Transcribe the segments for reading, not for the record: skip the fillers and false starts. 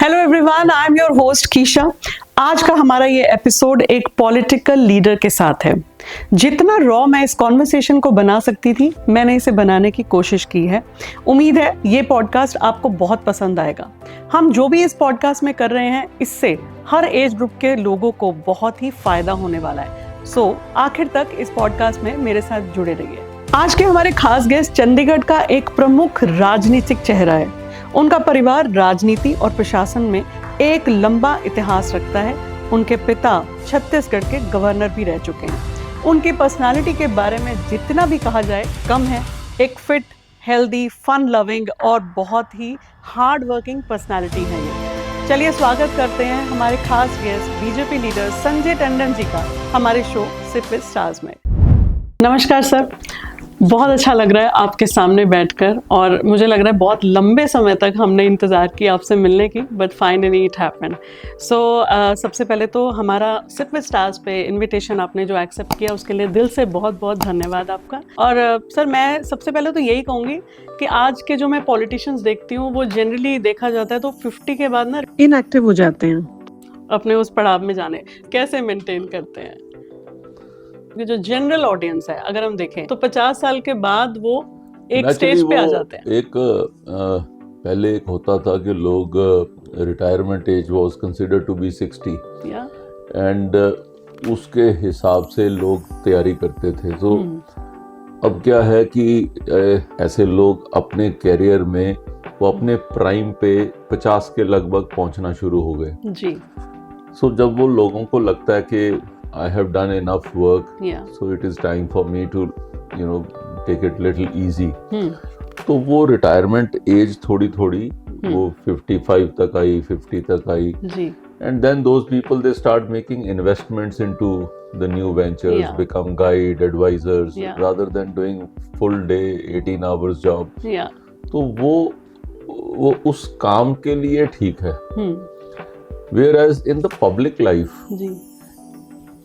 Hello everyone, I am your host Keisha. आज का हमारा ये एपिसोड एक पॉलिटिकल लीडर के साथ है। जितना रॉ मैं इस कॉन्वर्सेशन को बना सकती थी, मैंने इसे बनाने की कोशिश की है। उम्मीद है ये पॉडकास्ट आपको बहुत पसंद आएगा। हम जो भी इस पॉडकास्ट में कर रहे हैं, इससे हर एज ग्रुप के लोगों को बहुत ही फायदा होने वाला है। सो आखिर तक इस पॉडकास्ट में मेरे साथ जुड़े रहिए। आज के हमारे खास गेस्ट चंडीगढ़ का एक प्रमुख राजनीतिक चेहरा है। उनका परिवार राजनीति और प्रशासन में एक लंबा इतिहास रखता है। उनके पिता छत्तीसगढ़ के गवर्नर भी रह चुके हैं। उनकी पर्सनालिटी के बारे में जितना भी कहा जाए कम है। एक फिट, हेल्दी, फन लविंग और बहुत ही हार्ड वर्किंग पर्सनालिटी है ये। चलिए स्वागत करते हैं हमारे खास guest BJP leader Sanjay Tandon ji का हमारे शो सिप विद स्टार्स में। नमस्कार सर, बहुत अच्छा लग रहा है आपके सामने बैठकर, और मुझे लग रहा है बहुत लंबे समय तक हमने इंतज़ार किया आपसे मिलने की, बट फाइनली इट हैपेंड। सो सबसे पहले तो हमारा सिप विद स्टार्स पे इनविटेशन आपने जो एक्सेप्ट किया उसके लिए दिल से बहुत बहुत धन्यवाद आपका। और सर मैं सबसे पहले तो यही कहूँगी कि आज के जो मैं पॉलिटिशियंस देखती हूँ वो जनरली देखा जाता है तो 50 के बाद ना इनएक्टिव हो जाते हैं अपने उस पड़ाव में जाने। कैसे मेंटेन करते हैं? जो जनरल ऑडियंस है अगर हम देखें तो 50 साल के बाद वो एक स्टेज पे आ जाते हैं। एक पहले एक होता था कि लोग retirement age was considered to be 60 and उसके हिसाब से लोग तैयारी करते थे। तो अब क्या है कि ऐसे लोग अपने कैरियर में वो अपने प्राइम पे 50 के लगभग पहुंचना शुरू हो गए जी। सो जब वो लोगों को लगता है कि I have done enough work, so it is time for me to, take it little easy. तो वो रिटायरमेंट एज थोड़ी वो 55 तक आई, 50 तक आई, and then those people they start making investments into the new ventures, become guide advisors rather than doing full day 18 hours job. तो वो उस काम के लिए ठीक है। Whereas in the public life,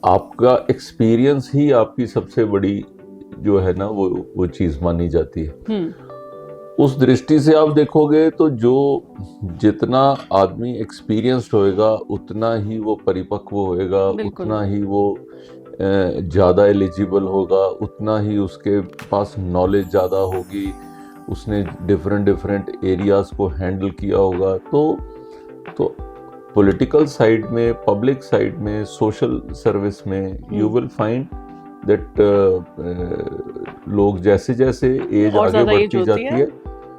आपका एक्सपीरियंस ही आपकी सबसे बड़ी जो है ना वो चीज मानी जाती है। उस दृष्टि से आप देखोगे तो जो जितना आदमी एक्सपीरियंस्ड होएगा उतना ही वो परिपक्व होएगा, उतना ही वो ज्यादा एलिजिबल होगा, उतना ही उसके पास नॉलेज ज्यादा होगी, उसने डिफरेंट एरियाज को हैंडल किया होगा। तो पॉलिटिकल साइड में, पब्लिक साइड में, सोशल सर्विस में यू विल फाइंड दैट लोग जैसे जैसे एज आगे बढ़ती जाती है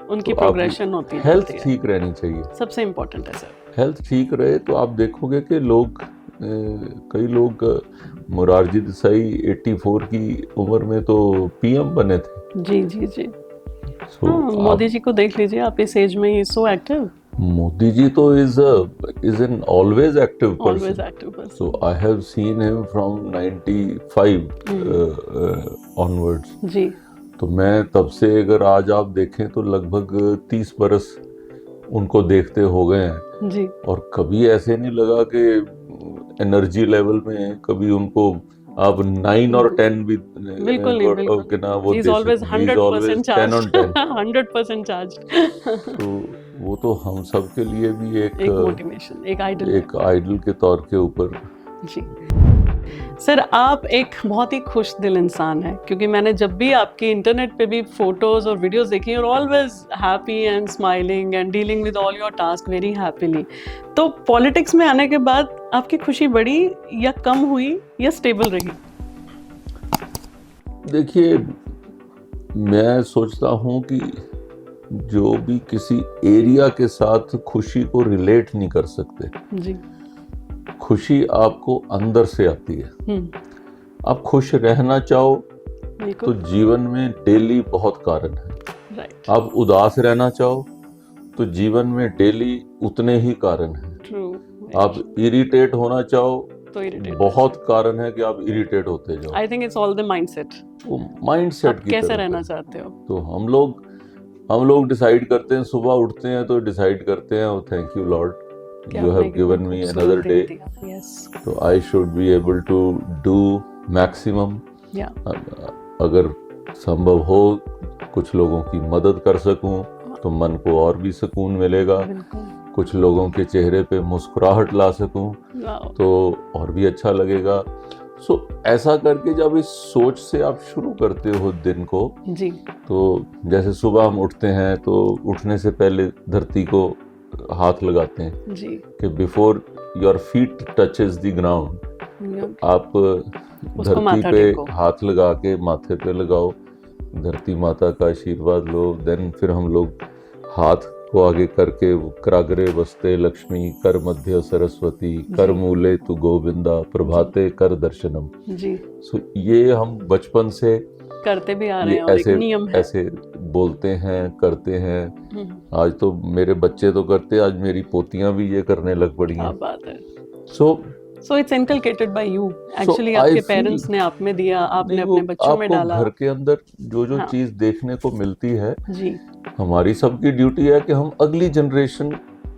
उनकी प्रोग्रेशन होती है। हेल्थ ठीक रहनी चाहिए, सबसे इम्पोर्टेंट है सर। हेल्थ ठीक रहे तो आप देखोगे कि लोग कई लोग मोरारजी देसाई 84 की उम्र में तो पीएम बने थे। जी। मोदी जी को देख लीजिए, आप इस एज में ही so active. Modi ji to is an always active person. So I have seen him from 95 onwards. जी। तो मैं तब से अगर आज आप देखें तो लगभग 30 बरस उनको देखते हो गए हैं जी। और कभी ऐसे नहीं लगा कि एनर्जी लेवल में कभी उनको आप 9 और 10 भी बिल्कुल नहीं ना वो He's always 100% charged 100% charged। तो वो तो हम सब के लिए भी एक मोटिवेशन, एक आइडल के तौर के ऊपर जी। सर आप एक बहुत ही खुश दिल इंसान है, क्योंकि मैंने जब भी आपकी इंटरनेट पे भी फोटोज और वीडियोस देखी और always happy and smiling and dealing with all your task very happily. तो पॉलिटिक्स में आने के बाद आपकी खुशी बढ़ी या कम हुई या स्टेबल रही? देखिए, मैं सोचता हूँ कि जो भी किसी एरिया के साथ खुशी को रिलेट नहीं कर सकते जी। खुशी आपको अंदर से आती है। आप खुश रहना चाहो तो जीवन में डेली बहुत कारण है। आप उदास रहना चाहो तो जीवन में डेली उतने ही कारण हैं। आप इरिटेट होना चाहो तो बहुत कारण है कि आप इरिटेट होते जाओ। आई think it's all the mindset. वो माइंडसेट की कैसे रहना चाहते हो? तो हम लोग डिसाइड करते हैं, सुबह उठते हैं तो डिसाइड करते हैं, thank you lord you have given me another day, तो I should be able to do maximum. अगर संभव हो कुछ लोगों की मदद कर सकूं तो मन को और भी सुकून मिलेगा। कुछ लोगों के चेहरे पे मुस्कुराहट ला सकूं वाओ, तो और भी अच्छा लगेगा। सो ऐसा करके जब इस सोच से आप शुरू करते हो दिन को, जी तो जैसे सुबह हम उठते हैं तो उठने से पहले धरती को हाथ लगाते हैं जी, कि before your feet touches the ground, आप धरती माथा पे टेको। हाथ लगा के माथे पे लगाओ, धरती माता का आशीर्वाद लो। देन फिर हम लोग हाथ को आगे करके कराग्रे वस्ते लक्ष्मी, कर मध्य सरस्वती, कर मूले तु गोविंदा, प्रभाते कर दर्शनम। जी सो ये हम बचपन से करते भी आ रहे ये हैं और एक ऐसे नियम है। ऐसे बोलते हैं, करते हैं। हम्म, आज तो मेरे बच्चे तो करते, आज मेरी पोतियां भी ये करने लग पड़ी क्या हैं। बात है। So so it's inculcated by you, actually I आपके feel- पेरेंट्स ने आप में दिया, आपने नहीं, अपने वो बच्चों में आपको डाला। घर के अंदर जो जो हाँ। चीज देखने को मिलती है, जी हमारी सबकी ड्यूटी है कि हम अगली जनरेशन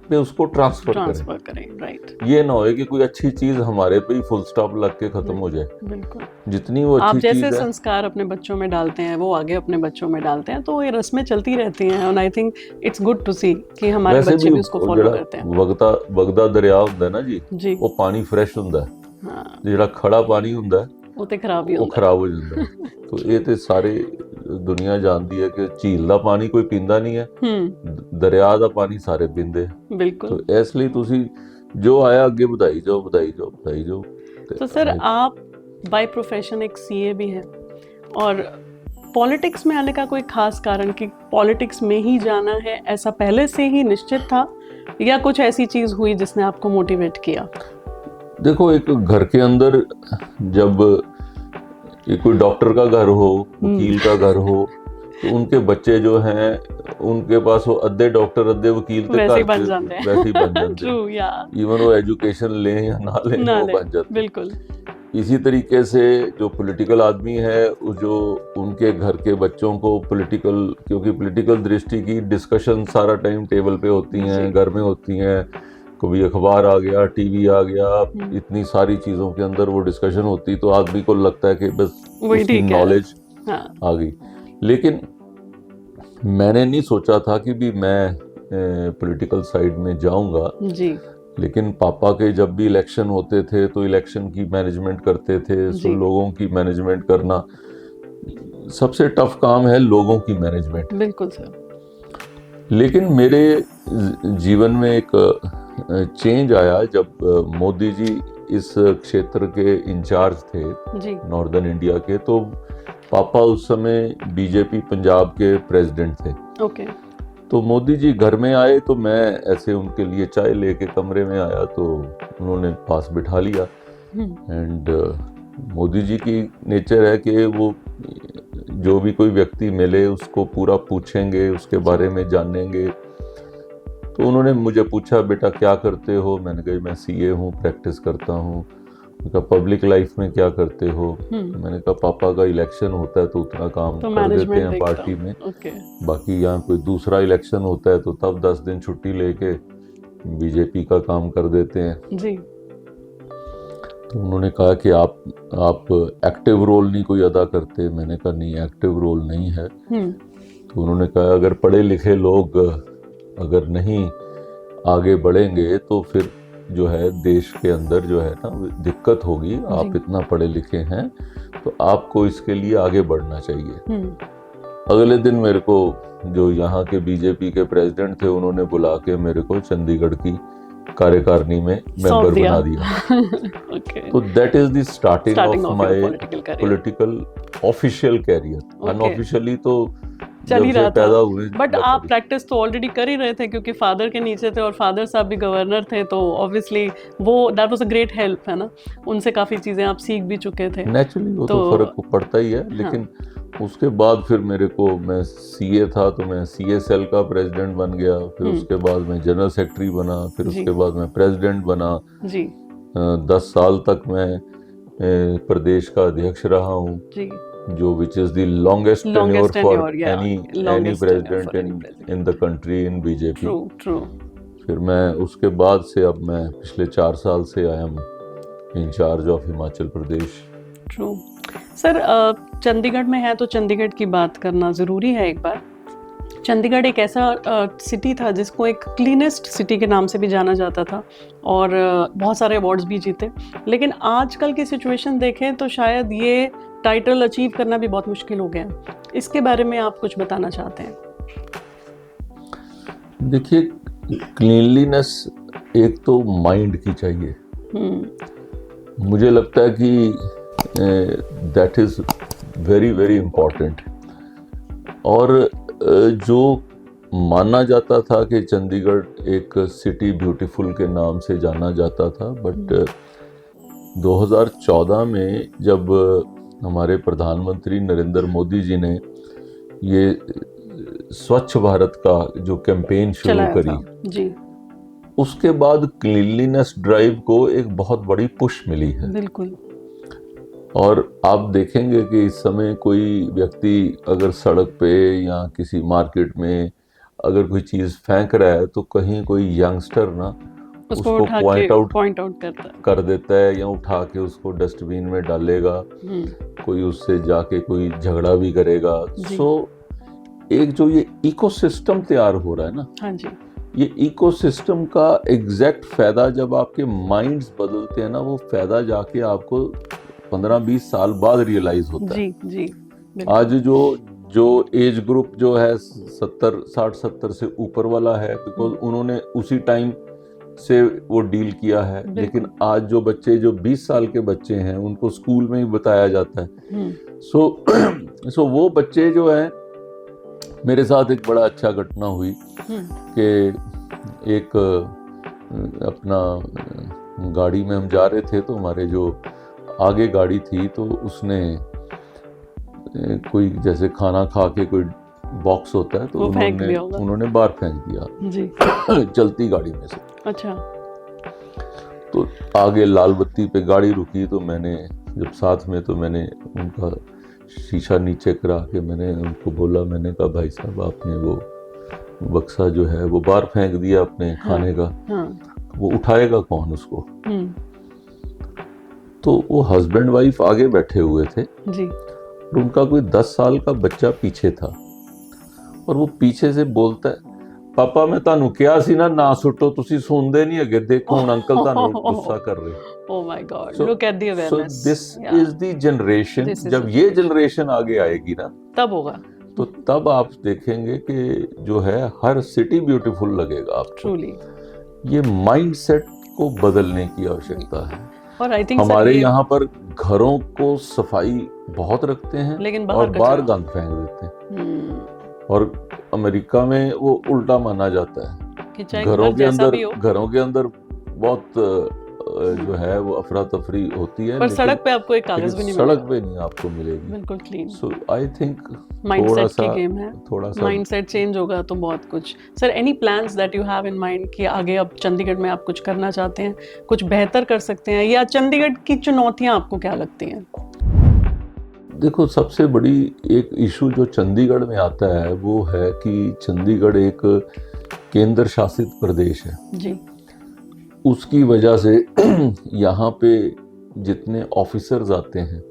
पे उसको ट्रांसफर ट्रांसफर करें, राइट। करें। ये ना हो कि कोई अच्छी चीज हमारे पे ही फुल स्टॉप लग के खत्म हो जाए। बिल्कुल, जितनी वो आप अच्छी जैसे चीज है, संस्कार अपने बच्चों में डालते हैं वो आगे अपने बच्चों में डालते हैं, तो ये रस्में चलती रहती हैं। और I think it's good to see कि हमारे वैसे बच्चे भी भी उसको फॉलो ਜਿਹੜਾ करते हैं। ਵਗਦਾ ਦਰਿਆ ਹੁੰਦਾ ਨਾ ਜੀ, ਜੀ ਉਹ ਪਾਣੀ ਫਰੈਸ਼ ਹੁੰਦਾ ਹੈ। हाँ, ਜਿਹੜਾ ਖੜਾ ਪਾਣੀ ਹੁੰਦਾ ਹੈ, वो तो खराब ही ਉਹ होता ਖਰਾਬ ਹੋ ਜਾਂਦਾ ਹੈ। तो ਇਹ ਤੇ ਸਾਰੇ ਦੁਨੀਆ ਜਾਣਦੀ ਹੈ ਕਿ ਝੀਲ ਦਾ ਪਾਣੀ ਕੋਈ ਪੀਂਦਾ ਨਹੀਂ ਹੈ, है। ਦਰਿਆ ਦਾ ਪਾਣੀ ਸਾਰੇ ਪੀਂਦੇ ਹੈ। बिल्कुल। तो ਇਸ ਲਈ ਤੁਸੀਂ ਜੋ ਆਇਆ ਅੱਗੇ ਵਧਾਈ ਜਾਓ, ਵਧਾਈ ਜਾਓ, ਵਧਾਈ ਜਾਓ। तो सर आप बाय प्रोफेशन एक सीए भी हैं, और पॉलिटिक्स में आने का कोई खास कारण कि पॉलिटिक्स में ही जाना है, ऐसा पहले से ही निश्चित था, या कुछ ऐसी चीज हुई जिसने आपको मोटिवेट किया? देखो, एक घर के अंदर जब एक कोई डॉक्टर का घर हो, वकील का घर हो, तो उनके बच्चे जो हैं उनके पास वो अद्धे डॉक्टर अद्धे वकील ते वैसे ही घर बन च जाते हैं। वैसे ही बन जाते ट्रू, या हैं। इवन वो एजुकेशन लें या ना लें, ना वो ले, बन जाते हैं। बिल्कुल। इसी तरीके से जो पॉलिटिकल आदमी है, वो जो उनके घर के बच्चों को पॉलिटिकल, क्योंकि पॉलिटिकल दृष्टि की डिस्कशन सारा टाइम टेबल पे होती हैं, जी। घर में होती हैं, कभी अखबार आ गया, टीवी आ गया, इतनी सारी चीज़ों के अंदर वो डिस्कशन होती, तो आदमी को लगता है कि बस वही उसकी ठीक है। नॉलेज हाँ, आ गई। लेकिन मैंने नहीं सोचा था कि भी मैं पॉलिटिकल साइड में जाऊंगा। जी लेकिन पापा के जब भी इलेक्शन होते थे तो इलेक्शन की मैनेजमेंट करते थे। सो जी। लोगों की मैनेजमेंट करना सबसे टफ काम है, लोगों की मैनेजमेंट। बिल्कुल सर। लेकिन मेरे जीवन में एक चेंज आया जब मोदी जी इस क्षेत्र के इंचार्ज थे, जी नॉर्दर्न इंडिया के। तो पापा उस समय बीजेपी पंजाब के प्रेसिडेंट थे। ओके। तो मोदी जी घर में आए तो मैं ऐसे उनके लिए चाय लेके कमरे में आया, तो उन्होंने पास बिठा लिया। एंड मोदी जी की नेचर है कि वो जो भी कोई व्यक्ति मिले उसको पूरा पूछेंगे, उसके बारे में जानेंगे। तो उन्होंने मुझे पूछा, बेटा क्या करते हो? मैंने कहा मैं सीए हूँ, प्रैक्टिस करता हूँ। कहा पब्लिक लाइफ में क्या करते हो? मैंने कहा पापा का इलेक्शन होता है तो उतना काम तो कर देते मैनेजमेंट हैं देखता पार्टी हूँ। में, ओके। बाकी यहाँ कोई दूसरा इलेक्शन होता है तो तब 10 दिन छुट्टी लेके बीजेपी का काम कर देते हैं। जी तो उन्होंने कहा कि आप एक्टिव रोल नहीं कोई अदा करते। मैंने कहा नहीं, एक्टिव रोल नहीं है। तो उन्होंने कहा अगर पढ़े लिखे लोग अगर नहीं आगे बढ़ेंगे तो फिर जो है देश के अंदर जो है ना दिक्कत होगी। आप इतना पढ़े लिखे हैं तो आपको इसके लिए आगे बढ़ना चाहिए। अगले दिन मेरे को जो यहाँ के बीजेपी के प्रेसिडेंट थे उन्होंने बुला के मेरे को चंडीगढ़ की कार्यकारिणी में मेंबर बना दिया। ओके। तो that is the starting of your my political career. Political official career. Unofficially तो चल ही जब से रहा पैदा था, हुए बट आप प्रैक्टिस तो ऑलरेडी कर ही रहे थे क्योंकि फादर के नीचे थे और फादर साहब भी गवर्नर थे, तो ऑब्वियसली वो that was a great help, है ना? उनसे काफ़ी चीज़ें आप सीख भी चुके थे। नेचुरली वो तो फर्क पड़ता ही है। लेकिन उसके बाद फिर मेरे को, मैं सीए था तो मैं सीए सेल का प्रेसिडेंट बन गया। फिर उसके बाद मैं जनरल सेक्रेटरी बना। फिर उसके बाद मैं प्रेसिडेंट बना। जी 10 साल तक मैं प्रदेश का अध्यक्ष रहा हूँ, जी जो which is the longest tenure for any president in the country in BJP. True. फिर मैं उसके बाद से अब मैं पिछले 4 साल से I am incharge of Himachal Pradesh. True. Sir Chandigarh में है तो चंडीगढ़ की बात करना ज़रूरी है एक बार। चंडीगढ़ एक ऐसा सिटी था जिसको एक क्लीनेस्ट सिटी के नाम से भी जाना जाता था और बहुत सारे अवार्ड्स भी जीते, लेकिन आजकल की सिचुएशन देखें तो शायद ये टाइटल अचीव करना भी बहुत मुश्किल हो गया है। इसके बारे में आप कुछ बताना चाहते हैं? देखिए, क्लीनलीनेस एक तो माइंड की चाहिए। मुझे लगता है कि that is very very important. और जो माना जाता था कि चंडीगढ़ एक सिटी ब्यूटीफुल के नाम से जाना जाता था, बट 2014 में जब हमारे प्रधानमंत्री नरेंद्र मोदी जी ने ये स्वच्छ भारत का जो कैंपेन शुरू करी जी, उसके बाद क्लीनलीनेस ड्राइव को एक बहुत बड़ी पुश मिली है। बिल्कुल। और आप देखेंगे कि इस समय कोई व्यक्ति अगर सड़क पे या किसी मार्केट में अगर कोई चीज़ फेंक रहा है तो कहीं कोई यंगस्टर ना उसको पॉइंट आउट कर देता है या उठा के उसको डस्टबिन में डालेगा, कोई उससे जाके कोई झगड़ा भी करेगा। सो एक जो ये इकोसिस्टम तैयार हो रहा है ना, हाँ जी, ये इकोसिस्टम का एग्जैक्ट फायदा जब आपके माइंड्स बदलते हैं ना, वो फायदा जाके आपको 15-20 साल बाद रियलाइज होता है। जी, आज जो एज ग्रुप जो है 60-70 से ऊपर वाला है, बिकॉज उन्होंने उसी टाइम से वो डील किया है। लेकिन आज जो बच्चे जो 20 साल के बच्चे हैं उनको स्कूल में ही बताया जाता है। सो वो बच्चे जो है, मेरे साथ एक बड़ा अच्छा घटना हुई कि एक अपना गाड़ी में हम जा रहे थे तो हमारे जो आगे गाड़ी थी तो उसने कोई जैसे खाना खा के कोई बॉक्स होता है तो उन्होंने बाहर फेंक दिया जी चलती गाड़ी में से। अच्छा। तो आगे लाल बत्ती पे गाड़ी रुकी तो मैंने जब साथ में तो मैंने उनका शीशा नीचे करा के मैंने उनको बोला, मैंने कहा भाई साहब आपने वो बक्सा जो है वो बाहर फेंक दिया अपने खाने का, वो उठाएगा कौन उसको? तो वो हस्बैंड वाइफ आगे बैठे हुए थे जी, और उनका कोई 10 साल का बच्चा पीछे था और वो पीछे से बोलता है, पापा मैं तानू किया सी ना सुटो, तुसी सुनदे नहीं अगे, देखो हुण अंकल तानू गुस्सा कर रहे। Oh my God, look at the awareness. So this is the generation. जब ये जनरेशन आगे आएगी ना तब होगा, तो तब आप देखेंगे कि जो है हर सिटी ब्यूटीफुल लगेगा आपको। Truly. ये माइंडसेट को बदलने की आवश्यकता है। और I think हमारे यहाँ पर घरों को सफाई बहुत रखते हैं लेकिन और बाहर गंद फेंक देते हैं। और अमेरिका में वो उल्टा माना जाता है, घरों के अंदर बहुत जो है वो अफरा तफरी होती है, पर सड़क पे आपको एक कागज भी नहीं मिलेगा, सड़क पे नहीं आपको मिलेगी, बिल्कुल clean. So I think mindset की गेम है, थोड़ा सा माइंडसेट चेंज होगा तो बहुत कुछ। Sir, any plans that you have in mind कि आगे अब चंडीगढ़ में आप कुछ करना चाहते हैं, कुछ बेहतर कर सकते हैं, या चंडीगढ़ की चुनौतियां आपको क्या लगती हैं? देखो, सबसे बड़ी एक इशू जो चंडीगढ़ में आता है वो है कि चंडीगढ़ एक केंद्र शासित प्रदेश है जी। उसकी वजह से यहाँ पे जितने ऑफिसर्स आते हैं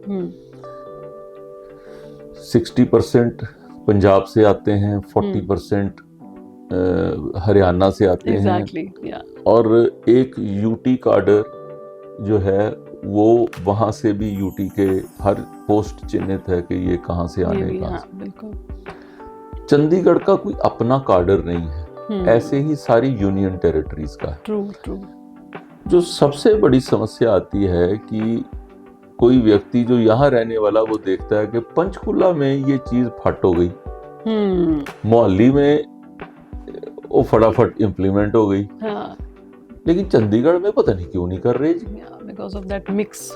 60% पंजाब से आते हैं, 40% हरियाणा से आते हैं, और एक यूटी कार्डर जो है वो वहाँ से भी यूटी के हर पोस्ट चिन्हित है कि ये कहाँ से आने का। चंडीगढ़ का कोई अपना कार्डर नहीं है, ऐसे ही सारी यूनियन टेरिटरीज का। ट्रू। जो सबसे बड़ी समस्या आती है कि कोई व्यक्ति जो यहाँ रहने वाला वो देखता है कि पंचकुला में ये चीज फट हो गई, मोहाली में वो फटाफट इम्प्लीमेंट हो गई, लेकिन चंडीगढ़ में पता नहीं क्यों नहीं कर रहे जी, बिकॉज़ ऑफ दैट मिक्स।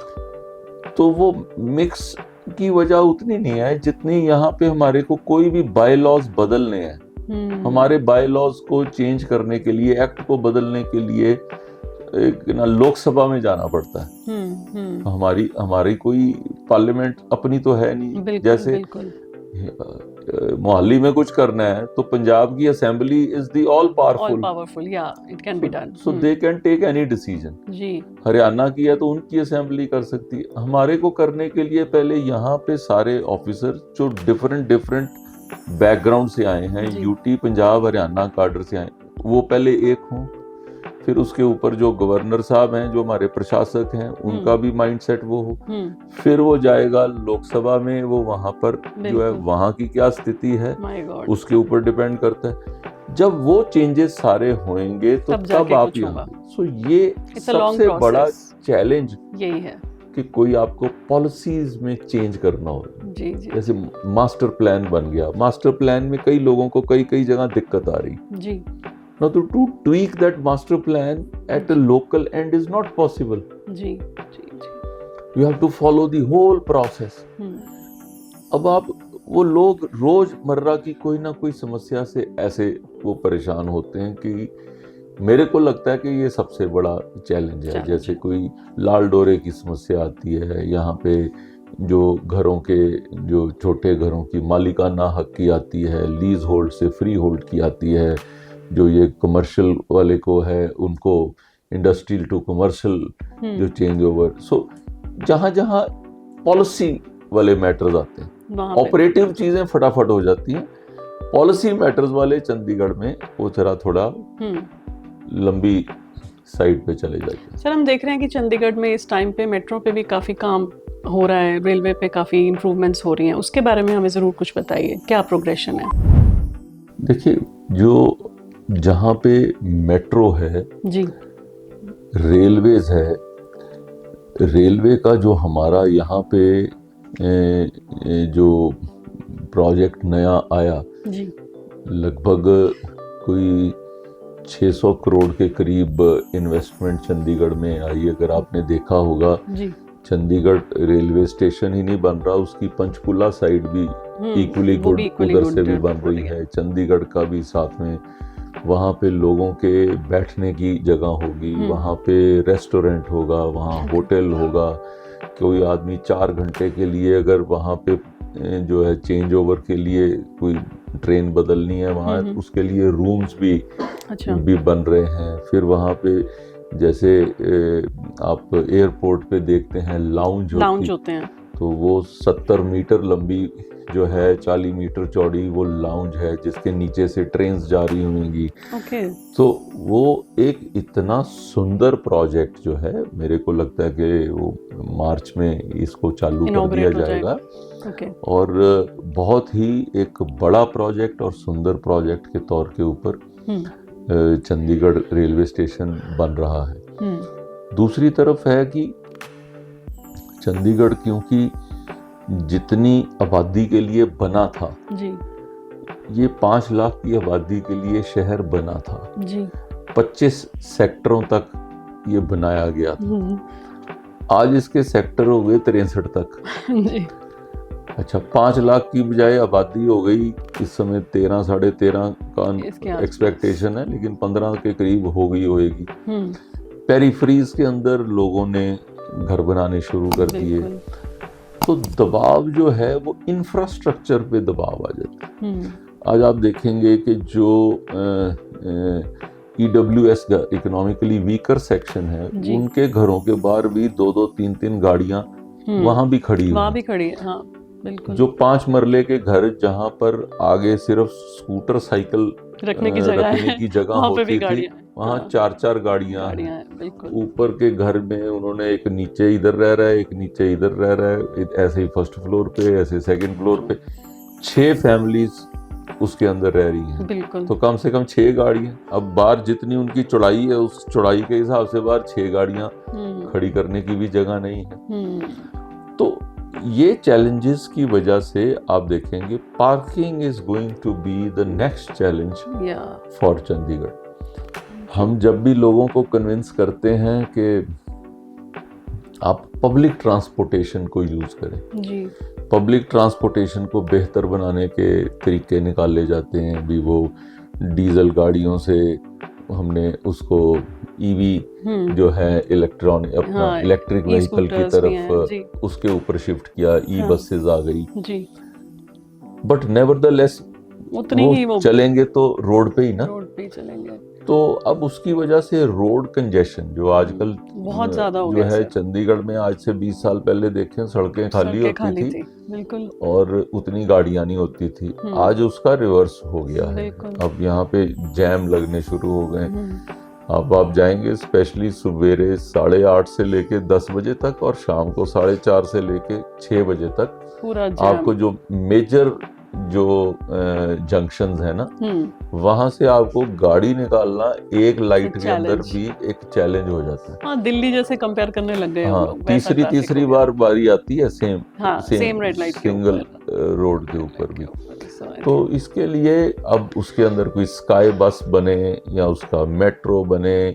तो वो मिक्स की वजह उतनी नहीं है जितनी यहाँ पे हमारे को कोई भी बाय लॉज बदलने हैं। हमारे बाय लॉज को चेंज करने के लिए, एक्ट को बदलने के लिए ना लोकसभा में जाना पड़ता है। हमारी कोई पार्लियामेंट अपनी तो है नहीं। जैसे मोहाली में कुछ करना है तो पंजाब की assembly is the all powerful, it can be done, so they can take any decision जी। हरियाणा की है तो उनकी असेंबली कर सकती है। हमारे को करने के लिए पहले यहाँ पे सारे ऑफिसर जो डिफरेंट बैकग्राउंड से आए हैं, जी। यूटी पंजाब हरियाणा काडर से आए, वो पहले एक हों, फिर उसके ऊपर जो गवर्नर साहब हैं, जो हमारे प्रशासक हैं, उनका भी माइंडसेट वो हो, फिर वो जाएगा लोकसभा में, वो वहां पर जो है बिल्कुल। वहां की क्या स्थिति है माय गॉड, उसके ऊपर डिपेंड करता है। जब वो चेंजेस सारे होंगे तो तब जाके तब आप कुछ यहाँ होगा। सो ये It's a long सबसे बड़ा process। चैलेंज यही है। कि कोई आपको पॉलिसीज में चेंज करना हो। जी जी जैसे मास्टर प्लान बन गया, मास्टर प्लान में कई लोगों को कई कई जगह दिक्कत आ रही, जी now to tweak that master plan at a local end is not possible. Ji ji ji. You have to follow the whole process. अब आप वो लोग रोजमर्रा की कोई ना कोई समस्या से ऐसे वो परेशान होते हैं कि मेरे को लगता है कि ये सबसे बड़ा चैलेंज है। जैसे कोई लाल डोरे की समस्या आती है, यहाँ पे जो घरों के जो छोटे घरों की मालिकाना हक की आती है, लीज होल्ड से फ्री होल्ड की आती है, जो ये कमर्शियल वाले को है उनको इंडस्ट्रियल टू कमर्शियल जो चेंज ओवर, सो जहाँ जहाँ पॉलिसी वाले मैटर्स आते हैं, ऑपरेटिव चीजें फटाफट हो जाती हैं, पॉलिसी मैटर्स वाले चंडीगढ़ में वो जरा थोड़ा लंबी साइड पे चले जाते हैं। सर हम देख रहे हैं कि चंडीगढ़ में इस टाइम पे मेट्रो पे भी काफ़ी काम हो रहा है, रेलवे पे काफ़ी इम्प्रूवमेंट्स हो रही हैं, उसके बारे में हमें ज़रूर कुछ बताइए, क्या प्रोग्रेशन है? देखिए, जो जहाँ पे मेट्रो है जी, रेलवेज है, रेलवे का जो हमारा यहाँ पे जो प्रोजेक्ट नया आया जी, लगभग कोई 600 करोड़ के करीब इन्वेस्टमेंट चंडीगढ़ में आई। अगर आपने देखा होगा जी, चंडीगढ़ रेलवे स्टेशन ही नहीं बन रहा, उसकी पंचकुला साइड भी इक्वली गुड उधर से भी बन रही है, चंडीगढ़ का भी साथ में। वहाँ पे लोगों के बैठने की जगह होगी, वहाँ पे रेस्टोरेंट होगा, वहाँ होटल होगा। कोई आदमी 4 घंटे के लिए अगर वहाँ पे जो है चेंज ओवर के लिए कोई ट्रेन बदलनी है, वहाँ उसके लिए रूम्स भी भी बन रहे हैं। फिर वहाँ पे जैसे आप एयरपोर्ट पे देखते हैं लाउंज होते हैं, तो वो 70 मीटर लंबी जो है 40 मीटर चौड़ी वो लाउंज है जिसके नीचे से ट्रेन्स जा रही होंगी। तो वो एक इतना सुंदर प्रोजेक्ट जो है, मेरे को लगता है कि वो मार्च में इसको चालू कर दिया जाएगा। और बहुत ही एक बड़ा प्रोजेक्ट और सुंदर प्रोजेक्ट के तौर के ऊपर चंडीगढ़ रेलवे स्टेशन बन रहा है। दूसरी तरफ है कि चंडीगढ़ क्योंकि जितनी आबादी के लिए बना था जी, ये 5 लाख की आबादी के लिए शहर बना था जी, 25 सेक्टरों तक ये बनाया गया था। आज इसके सेक्टर हो गए 63 तक। जी। अच्छा, 5 लाख की बजाय आबादी हो गई इस समय 13 साढ़े 13 का एक्सपेक्टेशन है, लेकिन 15 के करीब हो गई होगी। पेरिफेरीज के अंदर लोगों ने घर बनाने शुरू कर दिए, तो दबाव जो है वो इंफ्रास्ट्रक्चर पे दबाव आ जाता है। आज आप देखेंगे कि जो EWS का इकोनॉमिकली वीकर सेक्शन है, उनके घरों के बाहर भी 2-2 3-3 गाड़ियां वहां भी खड़ी है। हाँ, बिल्कुल। जो 5 मरले के घर जहां पर आगे सिर्फ स्कूटर साइकिल रखने की जगह होती थी, वहाँ 4-4 गाड़ियां हैं। ऊपर के घर में उन्होंने एक नीचे इधर रह रहा है, एक नीचे इधर रह रहा है, ऐसे ही फर्स्ट फ्लोर पे, ऐसे सेकंड फ्लोर पे 6 फैमिलीज उसके अंदर रह रही हैं। तो कम से कम 6 गाड़ियां। अब बाहर जितनी उनकी चौड़ाई है, उस चौड़ाई के हिसाब से बाहर 6 गाड़ियां खड़ी करने की भी जगह नहीं है। तो ये चैलेंजेस की वजह से आप देखेंगे parking is going to be the next challenge for Chandigarh. हम जब भी लोगों को कन्विंस करते हैं कि आप पब्लिक ट्रांसपोर्टेशन को यूज करें जी, पब्लिक ट्रांसपोर्टेशन को बेहतर बनाने के तरीके निकाले जाते हैं, भी वो डीजल गाड़ियों से हमने उसको ईवी जो है इलेक्ट्रॉनिक अपना इलेक्ट्रिक व्हीकल की तरफ उसके ऊपर शिफ्ट किया, ई बसेस आ गई। बट नेवरदलेस उतनी ही वो चलेंगे तो रोड पे ही ना, रोड पे ही चलेंगे। तो अब उसकी वजह से रोड कंजेशन जो आजकल बहुत ज्यादा हो जो गया है सर। चंडीगढ़ में आज से 20 साल पहले देखें सड़कें खाली सड़कें होती खाली थी थी, बिल्कुल और उतनी गाड़ियां नहीं होती थी। आज उसका रिवर्स हो गया है, बिल्कुल। अब यहाँ पे जैम लगने शुरू हो गए। अब आप जाएंगे स्पेशली सवेरे 8:30 से लेके 10 बजे तक और शाम को 4:30 से लेके 6 बजे तक पूरा जैम। आपको जो मेजर जो जंक्शंस है ना, वहां से आपको गाड़ी निकालना एक लाइट के अंदर भी एक चैलेंज हो जाता है। हाँ, दिल्ली जैसे कंपेयर करने लग गए हम हाँ, लोग, वैसा तीसरी ट्रैफिक हो गया। बार बारी आती है सेम रेड लाइट के सिंगल ऊपर, रोड के ऊपर भी। तो इसके लिए अब उसके अंदर कोई स्काई बस बने या उसका मेट्रो बने,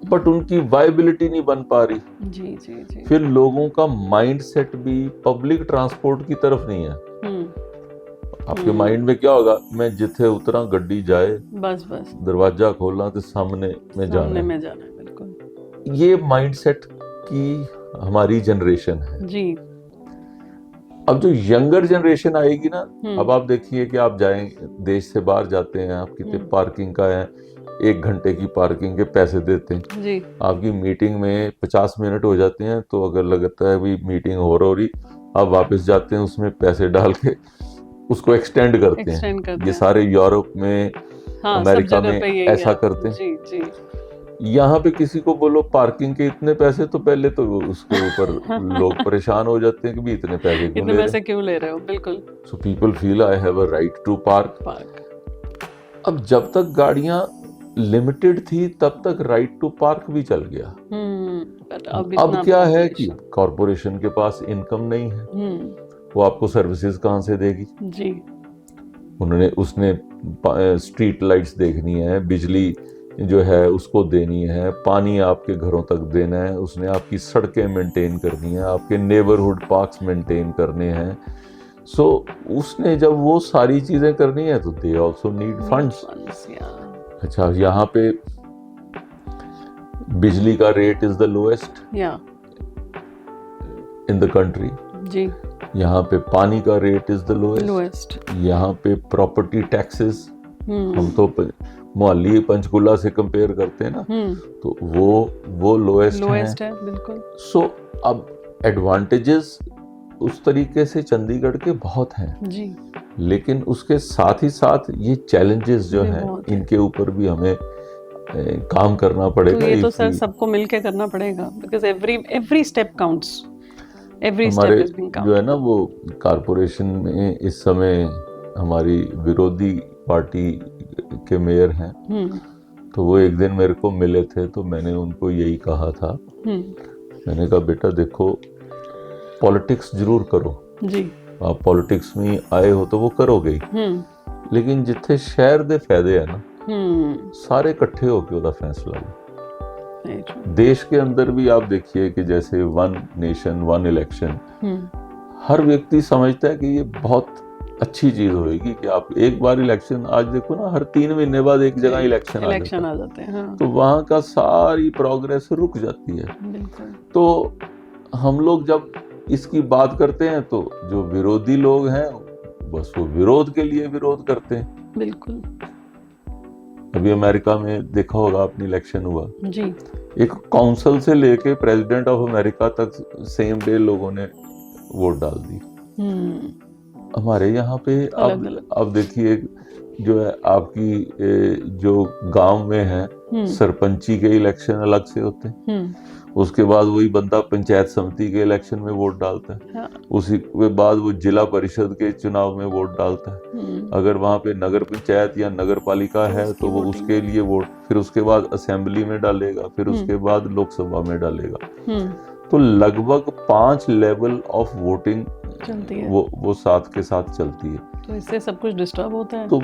बट उनकी वायबिलिटी नहीं बन पा रही। जी जी जी। फिर लोगों का माइंड सेट भी पब्लिक ट्रांसपोर्ट की तरफ नहीं है। आपके माइंड में क्या होगा, मैं जिथे उतरा गड्डी जाए, बस बस दरवाजा खोलना तो सामने में जाना है, बिल्कुल। ये माइंड सेट की हमारी जनरेशन है जी। अब जो यंगर जनरेशन आएगी ना, अब आप देखिए कि आप जाएंगे देश से बाहर जाते हैं, आप कितने पार्किंग का है, 1 घंटे की पार्किंग के पैसे देते हैं जी। आपकी मीटिंग में 50 मिनट हो जाते हैं, तो अगर लगता है भी मीटिंग हो रही, आप वापस जाते हैं उसमें पैसे डाल के उसको एक्सटेंड करते हैं। ये सारे यूरोप में, अमेरिका में ऐसा करते हैं। जी जी। यहाँ पे किसी को बोलो पार्किंग के इतने पैसे, तो पहले तो उसके ऊपर लोग परेशान हो जाते हैं कि भी इतने पैसे क्यों ले रहे हो। बिल्कुल। So people feel I have a right to park. अब जब तक गाड़ियां लिमिटेड थी तब तक राइट टू पार्क भी चल गया। अब क्या है कि कॉरपोरेशन के पास इनकम नहीं है, वो आपको सर्विसेज कहाँ से देगी जी। उसने स्ट्रीट लाइट्स देखनी है, बिजली जो है उसको देनी है, पानी आपके घरों तक देना है, उसने आपकी सड़कें मेंटेन करनी है, आपके नेबरहुड पार्क्स मेंटेन करने हैं। सो उसने जब वो सारी चीजें करनी है तो दे आल्सो नीड फंड्स। अच्छा, यहाँ पे बिजली का rate is the lowest in the country जी। यहाँ पे पानी का रेट इज द लोएस्ट। यहाँ पे प्रॉपर्टी टैक्सेस, हम तो मोहाली पंचकुला से कंपेयर करते हैं ना, तो वो लोएस्ट है बिल्कुल। सो अब एडवांटेजेस उस तरीके से चंडीगढ़ के बहुत हैं जी, लेकिन उसके साथ ही साथ ये चैलेंजेस जो हैं इनके ऊपर भी हमें काम करना पड़ेगा। तो ये तो सर सबको मिलके करना पड़ेगा, because every step counts, every step is being counted. जो है ना वो कारपोरेशन में इस समय हमारी विरोधी पार्टी के मेयर हैं, तो वो एक दिन मेरे को मिले थे, तो मैंने उनको यही कहा था, मैंने कहा बेटा देखो पॉलिटिक्स जरूर करो जी, आप पॉलिटिक्स में आए हो तो वो करोगे, लेकिन जिथे शहर दे फायदे है ना सारे इकट्ठे होके उसका फैसला लो। देश के अंदर भी आप देखिए कि जैसे 1 नेशन 1 इलेक्शन, हर व्यक्ति समझता है कि ये बहुत अच्छी चीज होगी कि आप एक बार इलेक्शन, आज देखो ना हर 3 महीने बाद एक जगह इलेक्शन आ जाते हैं, हाँ। तो वहां का सारी प्रोग्रेस रुक जाती है। तो हम लोग जब इसकी बात करते हैं तो जो विरोधी लोग हैं बस वो विरोध के लिए विरोध करते हैं। बिल्कुल। अभी अमेरिका में देखा होगा आपने, इलेक्शन हुआ जी, एक काउंसिल से लेके प्रेसिडेंट ऑफ अमेरिका तक सेम डे लोगों ने वोट डाल दी। हमारे यहाँ पे अब देखिए जो है आपकी जो गांव में है सरपंची के इलेक्शन अलग से होते हैं, उसके बाद वही बंदा पंचायत समिति के इलेक्शन में वोट डालता है, हाँ। उसी के बाद वो जिला परिषद के चुनाव में वोट डालता है, अगर वहाँ पे नगर पंचायत या नगर पालिका है तो वो उसके लिए वोट, फिर उसके बाद असेंबली में डालेगा, फिर उसके बाद लोकसभा में डालेगा। तो लगभग 5 लेवल ऑफ वोटिंग चलती है, वो साथ के साथ चलती है। तो इससे सब कुछ डिस्टर्ब होता है। तो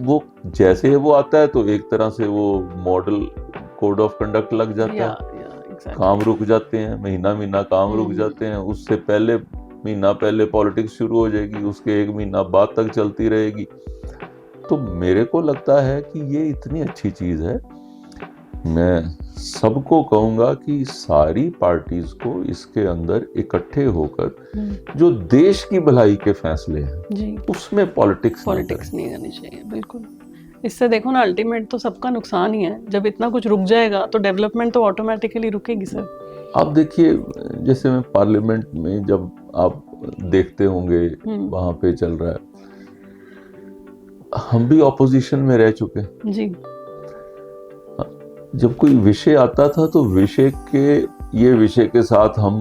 वो जैसे ही वो आता है तो एक तरह से वो मॉडल कोड ऑफ कंडक्ट लग जाता है, काम रुक जाते हैं, महीना काम रुक जाते हैं, उससे पहले महीना पहले पॉलिटिक्स शुरू हो जाएगी, उसके 1 महीना बाद तक चलती रहेगी। तो मेरे को लगता है कि ये इतनी अच्छी चीज है मैं सबको कहूंगा कि सारी पार्टीज को इसके अंदर इकट्ठे होकर जो देश की भलाई के फैसले हैं जी, उसमें पॉलिटिक्स नहीं करनी चाहिए। बिल्कुल, इससे देखो ना, अल्टीमेट तो सबका नुकसान ही है। जब इतना कुछ रुक जाएगा तो डेवलपमेंट तो ऑटोमेटिकली रुकेगी सर। आप देखिए, जैसे मैं पार्लियामेंट में जब आप देखते होंगे वहां पे चल रहा है, हम भी ऑपोजिशन में रह चुके हैं जी। जब कोई विषय आता था तो विषय के साथ हम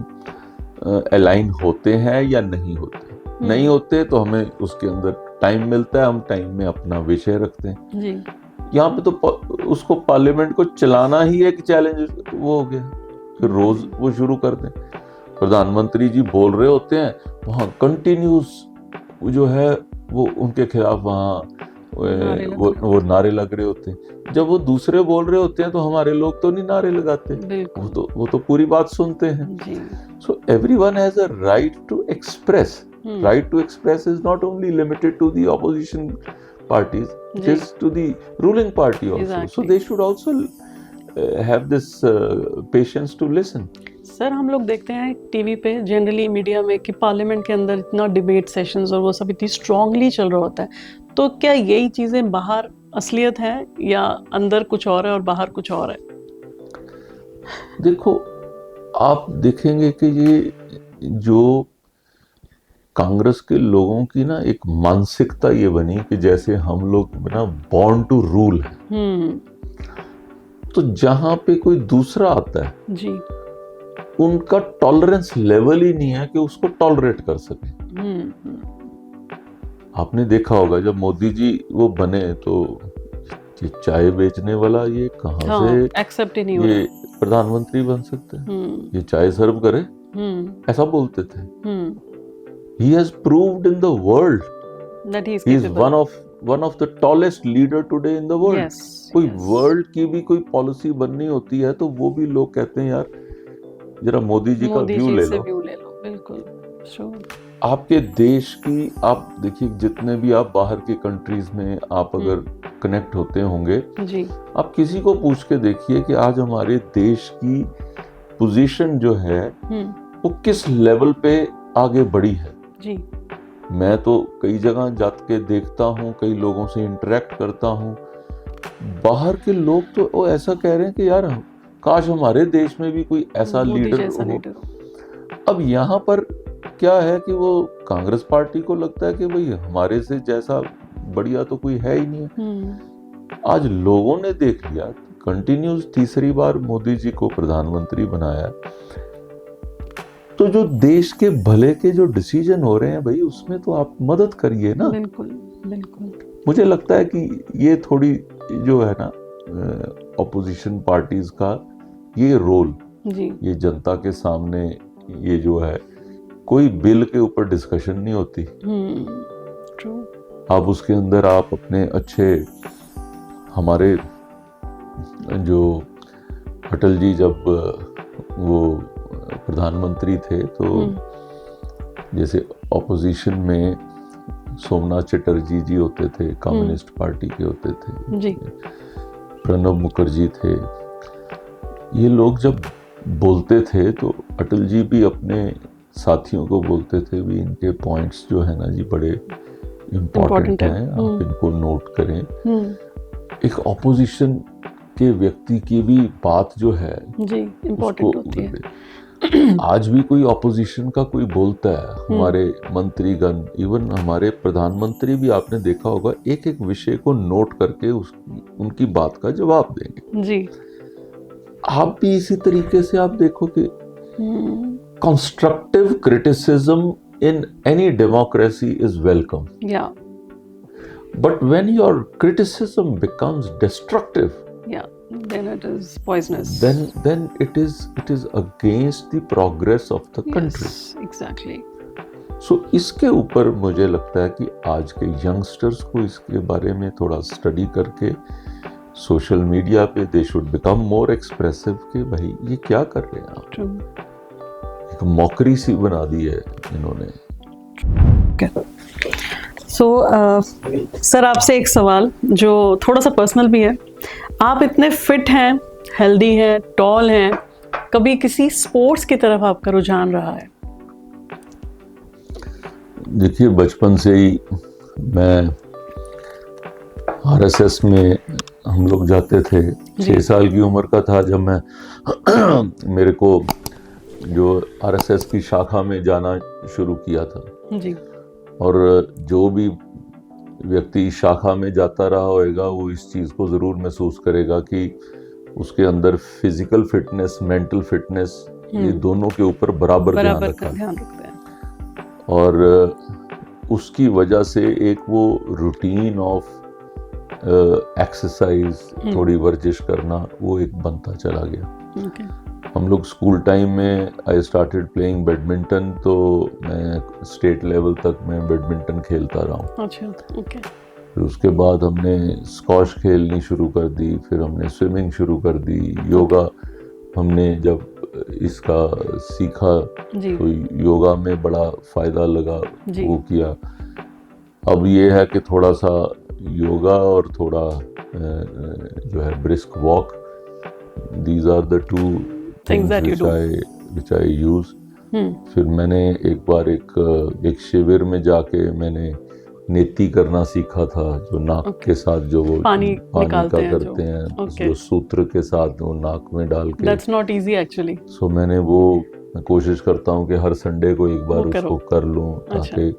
अलाइन होते हैं या नहीं होते, नहीं होते तो हमें उसके अंदर टाइम मिलता है, हम टाइम में अपना विषय रखते हैं जी। यहाँ पे तो उसको पार्लियामेंट को चलाना ही एक चैलेंज वो हो गया। फिर रोज वो शुरू कर दें, प्रधानमंत्री जी बोल रहे होते हैं, वहां कंटिन्यूस जो है वो उनके खिलाफ वहां वो नारे लग रहे होते हैं। जब वो दूसरे बोल रहे होते हैं तो हमारे लोग तो नहीं नारे लगाते, वो तो पूरी बात सुनते हैं। So everyone has a right to express. Right to express is not only limited to the opposition parties, it is to the ruling party also. Exactly. So they should also have this patience to listen. Sir, हम लोग देखते हैं TV पे, generally media में, कि parliament के अंदर इतना डिबेट सेशंस और वो सब इतनी स्ट्रांगली चल रहा होता है, तो क्या यही चीजें बाहर असलियत है या अंदर कुछ और है और बाहर कुछ और है? देखो, आप देखेंगे कि ये जो कांग्रेस के लोगों की ना एक मानसिकता ये बनी कि जैसे हम लोग ना बॉर्न टू रूल है, तो जहां पे कोई दूसरा आता है जी, उनका टॉलरेंस लेवल ही नहीं है कि उसको टॉलरेट कर सके। आपने देखा होगा जब मोदी जी वो बने तो ये चाय बेचने वाला ये कहां से एक्सेप्ट ही नहीं हुआ, ये प्रधानमंत्री बन सकते हैं, ये चाय सर्व करे, ऐसा बोलते थे। He has proved in the world that he is one of the tallest leader today in the world. Yes, कोई वर्ल्ड की भी कोई पॉलिसी बननी होती है तो वो भी लोग कहते हैं यार जरा मोदी जी का व्यू ले लो। बिल्कुल श्योर। आपके देश की, आप देखिए जितने भी आप बाहर के कंट्रीज में आप अगर कनेक्ट होते होंगे जी, आप किसी को पूछ के देखिए कि आज हमारे देश की पोजीशन जो है वो किस लेवल पे आगे बढ़ी है जी। मैं तो कई जगह जाके देखता हूँ, कई लोगों से इंटरेक्ट करता हूँ, बाहर के लोग तो वो ऐसा कह रहे हैं कि यार काश हमारे देश में भी कोई ऐसा लीडर हो। अब यहाँ पर क्या है कि वो कांग्रेस पार्टी को लगता है कि भाई हमारे से जैसा बढ़िया तो कोई है ही नहीं है। आज लोगों ने देख लिया, कंटिन्यूस तीसरी बार मोदी जी को प्रधानमंत्री बनाया, तो जो देश के भले के जो डिसीजन हो रहे हैं भाई उसमें तो आप मदद करिए ना। बिल्कुल बिल्कुल। मुझे लगता है कि ये थोड़ी जो है ना ऑपोजिशन पार्टीज का ये रोल जी, ये जनता के सामने ये जो है, कोई बिल के ऊपर डिस्कशन नहीं होती, आप उसके अंदर आप अपने अच्छे, हमारे जो अटल जी जब वो प्रधानमंत्री थे तो जैसे ऑपोजिशन में सोमनाथ चटर्जी जी होते थे, कम्युनिस्ट पार्टी के होते थे जी, प्रणब मुखर्जी थे, ये लोग जब बोलते थे तो अटल जी भी अपने साथियों को बोलते थे भी इनके पॉइंट्स जो है ना जी बड़े इम्पोर्टेंट हैं, आप इनको नोट करें। एक ऑपोजिशन के व्यक्ति की भी बात जो है जी इम्पोर्टेंट होती है। आज भी कोई ऑपोजिशन का कोई बोलता है, हमारे मंत्रीगण, इवन हमारे प्रधानमंत्री भी आपने देखा होगा एक एक विषय को नोट करके उनकी बात का जवाब देंगे जी। आप भी इसी तरीके से आप देखो कि constructive criticism in any democracy is welcome, but when your criticism becomes destructive, then it is poisonous. Then it is against the progress of the country. Yes, exactly. So इसके ऊपर मुझे लगता है कि आज के यंगस्टर्स को इसके बारे में थोड़ा स्टडी करके सोशल मीडिया पे they should become more expressive कि भाई ये क्या कर रहे हैं आप। एक मॉकरी सी बना दी है इन्होंने। सर आपसे एक सवाल जो थोड़ा सा पर्सनल भी है, आप इतने फिट हैं हेल्दी हैं, टॉल हैं, कभी किसी स्पोर्ट्स की तरफ आपका रुझान रहा है? देखिए, बचपन से ही मैं आरएसएस में हम लोग जाते थे। 6 साल की उम्र का था जब मैं मेरे को जो आरएसएस की शाखा में जाना शुरू किया था। जी। और जो भी व्यक्ति शाखा में जाता रहा होगा वो इस चीज़ को ज़रूर महसूस करेगा कि उसके अंदर फिजिकल फिटनेस, मेंटल फिटनेस, ये दोनों के ऊपर बराबर ध्यान रखते हैं। और उसकी वजह से एक वो रूटीन ऑफ एक्सरसाइज, थोड़ी वर्जिश करना, वो एक बनता चला गया। हम लोग स्कूल टाइम में आई स्टार्टेड प्लेइंग बैडमिंटन, तो मैं स्टेट लेवल तक मैं बैडमिंटन खेलता रहा हूँ। अच्छा, ओके। फिर उसके बाद हमने स्क्वॉश खेलनी शुरू कर दी, फिर हमने स्विमिंग शुरू कर दी। योगा हमने जब इसका सीखा तो योगा में बड़ा फ़ायदा लगा, वो किया। अब ये है कि थोड़ा सा योगा और थोड़ा जो है brisk walk, these are the two things which I use। फिर मैंने एक बार एक शिविर में जाके मैंने नेति करना सीखा था, जो नाक के साथ जो वो पानी का करते हैं, जो सूत्र के साथ वो नाक में डाल के। That's not easy actually। सो मैंने मैं कोशिश करता हूँ कि हर संडे को एक बार उसको कर लूँ, ताकि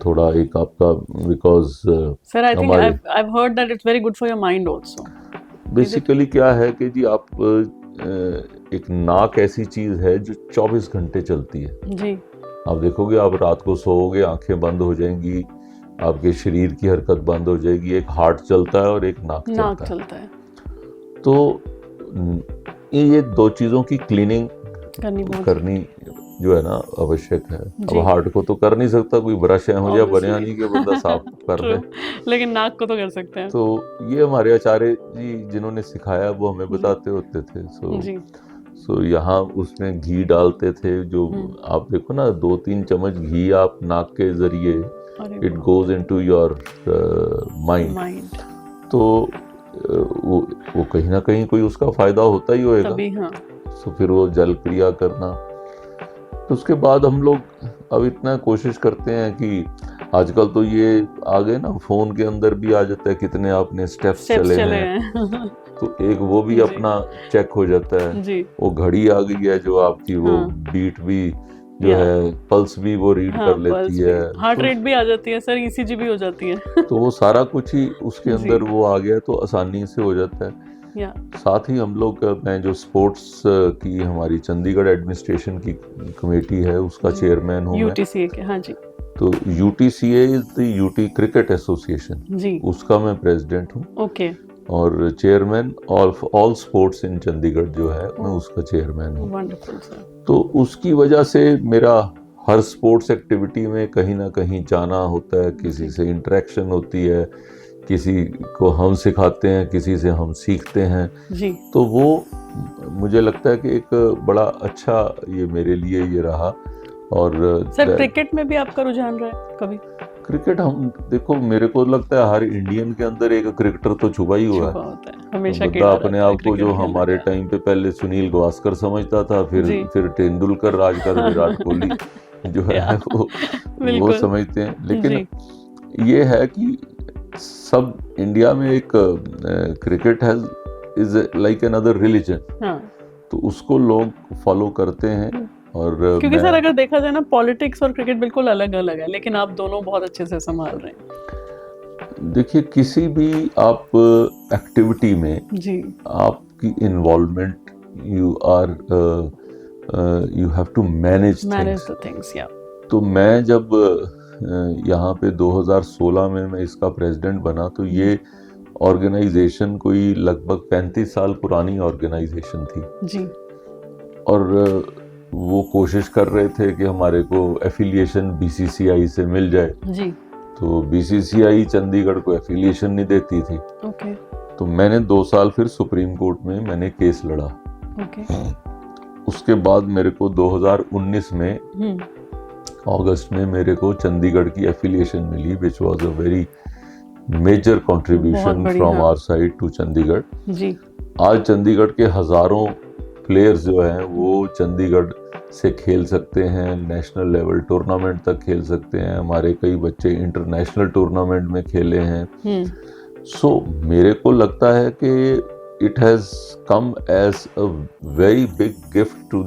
थोड़ा एक आपका, because sir I think I've heard that it's very good for your mind also। Basically क्या है कि जी आप एक नाक ऐसी चीज है जो 24 घंटे चलती है जी। आप देखोगे, आप रात को सोओगे, आंखें बंद हो जाएंगी, आपके शरीर की हरकत बंद हो जाएगी, एक हार्ट चलता है और एक नाक चलता है। तो ये दो चीजों की क्लीनिंग करनी जो है ना आवश्यक है। अब हार्ट को तो कर नहीं सकता कोई, ब्रश है मुझे बनया नहीं कि बंदा साफ कर ले, लेकिन नाक को तो कर सकते हैं। तो ये हमारे आचार्य जी जिन्होंने सिखाया वो हमें बताते होते थे। सो यहाँ उसमें घी डालते थे, जो आप देखो ना 2-3 चम्मच घी आप नाक के जरिए, it goes into your mind. तो वो कहीं ना कहीं कोई उसका फायदा होता ही होएगा। तो फिर वो जल क्रिया करना। तो उसके बाद हम लोग अब इतना कोशिश करते हैं कि आजकल तो ये आ गए ना, फोन के अंदर भी आ जाता है कितने आपने स्टेप्स चले हैं। तो एक वो भी अपना चेक हो जाता है। वो घड़ी आ गई है जो आपकी वो बीट भी जो है, पल्स भी वो रीड कर लेती है, हार्ट रेट भी आ जाती है सर, ईसीजी भी हो जाती है। तो वो सारा कुछ ही उसके अंदर वो आ गया, तो आसानी से हो जाता है। साथ ही हम लोग, मैं जो स्पोर्ट्स की हमारी चंडीगढ़ एडमिनिस्ट्रेशन की कमेटी है उसका चेयरमैन हूँ। यूटीसीए के, हाँ जी। तो UTCA is the UT cricket association जी, उसका मैं प्रेसिडेंट हूँ। ओके। और chairman all sports in Chandigarh जो है, मैं उसका चेयरमैन हूँ। Wonderful sir. तो उसकी वजह से मेरा हर स्पोर्ट्स एक्टिविटी में कहीं ना कहीं जाना होता है, किसी से इंटरेक्शन होती है, किसी को हम सिखाते हैं, किसी से हम सीखते हैं जी। तो वो मुझे लगता है कि एक बड़ा अच्छा ये मेरे लिए ये रहा। और सर क्रिकेट में भी आपका रुझान रहा है कभी? क्रिकेट, हम देखो, मेरे को लगता है हर इंडियन के अंदर एक क्रिकेटर तो छुपा ही हुआ है। हमेशा बंदा अपने आप को, जो हमारे टाइम पे पहले सुनील गावस्कर समझता था, फिर तेंदुलकर, आजकल विराट कोहली जो है वो समझते हैं। लेकिन ये है कि सब इंडिया में एक cricket is like another religion, तो उसको लोग फॉलो करते हैं। और क्योंकि सर अगर देखा जाए ना, पॉलिटिक्स और क्रिकेट बिल्कुल अलग अलग है, लेकिन आप दोनों बहुत अच्छे से संभाल रहे हैं। देखिए, किसी भी आप एक्टिविटी में जी, आपकी involvement, you have to manage the things, yeah। तो मैं जब यहाँ पे 2016 में मैं इसका प्रेसिडेंट बना, तो ये ऑर्गेनाइजेशन कोई लगभग 35 साल पुरानी ऑर्गेनाइजेशन थी जी। और वो कोशिश कर रहे थे कि हमारे को एफिलिएशन बीसीसीआई से मिल जाए जी। तो बीसीसीआई चंडीगढ़ को एफिलिएशन नहीं देती थी। ओके। तो मैंने 2 साल फिर सुप्रीम कोर्ट में मैंने केस लड़ा। ओके। उसके बाद मेरे को 2019 में अगस्त में मेरे को चंडीगढ़ की एफिलिएशन मिली, which was a very major contribution बढ़िया। From our side to Chandigarh. जी आज चंडीगढ़ के हजारों प्लेयर्स जो हैं वो चंडीगढ़ से खेल सकते हैं, नेशनल लेवल टूर्नामेंट तक खेल सकते हैं। हमारे कई बच्चे इंटरनेशनल टूर्नामेंट में खेले हैं। सो मेरे को लगता है कि it has come as a very big gift to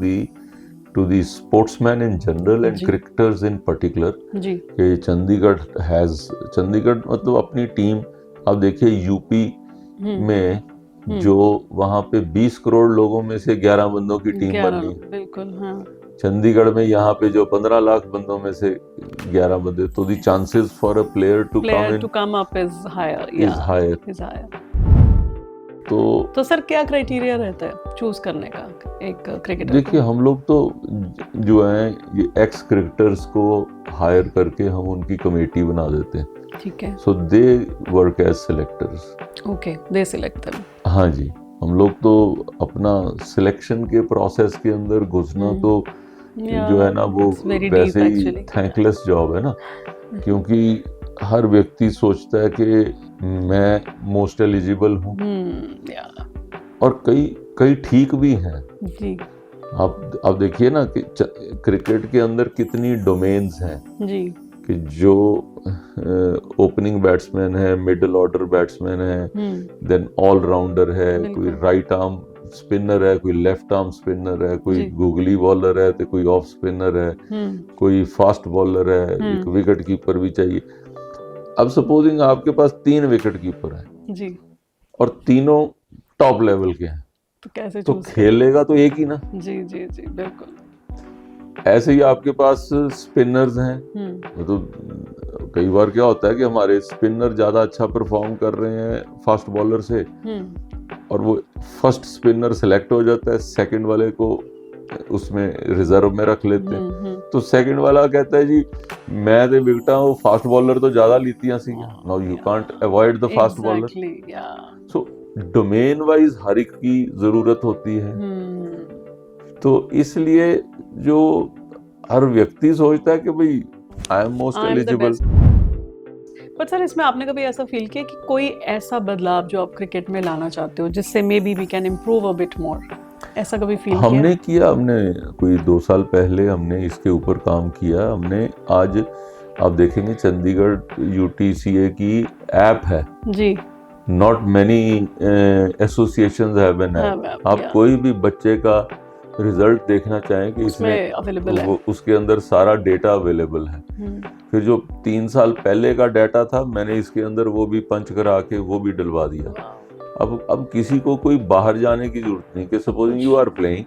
the sportsman in general and जी। क्रिकेटर्स इन पर्टिकुलर जी कि चंडीगढ़ मतलब अपनी टीम, आप देखिए यूपी में जो वहां पे 20 करोड़ लोगों में से 11 बंदों की टीम बन गई, बिल्कुल हाँ। चंडीगढ़ में यहाँ पे जो 15 लाख बंदों में से 11 बंदे, तो the chances for a player to come up is higher is higher. तो सर क्या क्राइटेरिया रहता है चूज करने का एक क्रिकेटर? देखिए हम लोग तो जो हैं ये एक्स क्रिकेटर्स को हायर करके हम उनकी कमेटी बना देते हैं। ठीक है। So they work as selectors. Okay, they select them. हाँ जी, हम लोग तो अपना सिलेक्शन के प्रोसेस के अंदर घुसना तो जो है ना वो वैसे ही थैंकलेस जॉब है ना, क्योंकि हर व्यक्ति सोचता है कि मैं मोस्ट एलिजिबल हूँ। और कई ठीक भी हैं जी। आप देखिए ना कि क्रिकेट के अंदर कितनी डोमेन्स हैं जी कि जो ओपनिंग बैट्समैन है, मिडिल ऑर्डर बैट्समैन है, देन ऑलराउंडर है, कोई राइट आर्म स्पिनर है, कोई लेफ्ट आर्म स्पिनर है, कोई गूगली बॉलर है, तो कोई ऑफ स्पिनर है, कोई फास्ट बॉलर है, एक विकेट कीपर भी चाहिए। अब सपोजिंग आपके पास 3 विकेट कीपर हैं जी और तीनों टॉप लेवल के हैं, तो कैसे तो खेलेगा तो एक ही ना। जी जी जी बिल्कुल। ऐसे ही आपके पास स्पिनर्स हैं, तो कई बार क्या होता है कि हमारे स्पिनर ज्यादा अच्छा परफॉर्म कर रहे हैं फास्ट बॉलर से, और वो फर्स्ट स्पिनर सिलेक्ट हो जाता है, सेकंड वाले को उसमें रिजर्व में रख लेते हैं। तो सेकंड वाला कहता है जी मैं तो विकेटा वो फास्ट बॉलर तो ज्यादा लीतियां सी, now you can't avoid the fast bowler. So domain wise हर एक की जरूरत होती है। तो इसलिए जो हर व्यक्ति सोचता है कि भाई आई एम मोस्ट एलिजिबल। पर सर इसमें आपने कभी ऐसा फील किया कि कोई ऐसा बदलाव जो आप क्रिकेट में लाना चाहते हो जिससे maybe we can improve a bit more, ऐसा कभी फील किया? हमने कोई 2 साल पहले हमने इसके ऊपर काम किया। हमने आज आप देखेंगे चंडीगढ़ UTCA की ऐप है जी, not many associations have an app. आप कोई भी बच्चे का रिजल्ट देखना चाहें कि इसमें अवेलेबल है, उसके अंदर सारा डेटा अवेलेबल है। फिर जो 3 साल पहले का डाटा था मैंने इसके अंदर वो भी पंच करा के वो भी डलवा दिया। अब किसी को कोई बाहर जाने की जरूरत नहीं कि supposing you are playing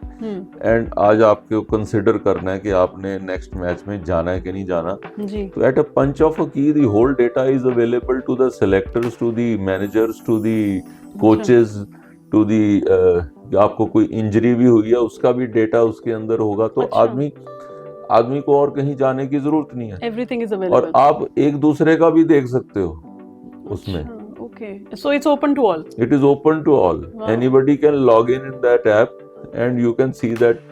and आज आपको कंसिडर करना है कि आपने नेक्स्ट मैच में जाना है कि नहीं जाना जी। तो at a punch of a key the whole data is available to the selectors, to the managers, to the coaches, to the आपको कोई इंजरी भी हुई है उसका भी डेटा उसके अंदर होगा। तो आदमी को और कहीं जाने की जरूरत नहीं है, एवरीथिंग इज अवेलेबल। और आप एक दूसरे का भी देख सकते हो उसमें। Okay, so it's open to all. It is open to all. Wow. Anybody can log in that app and you can see that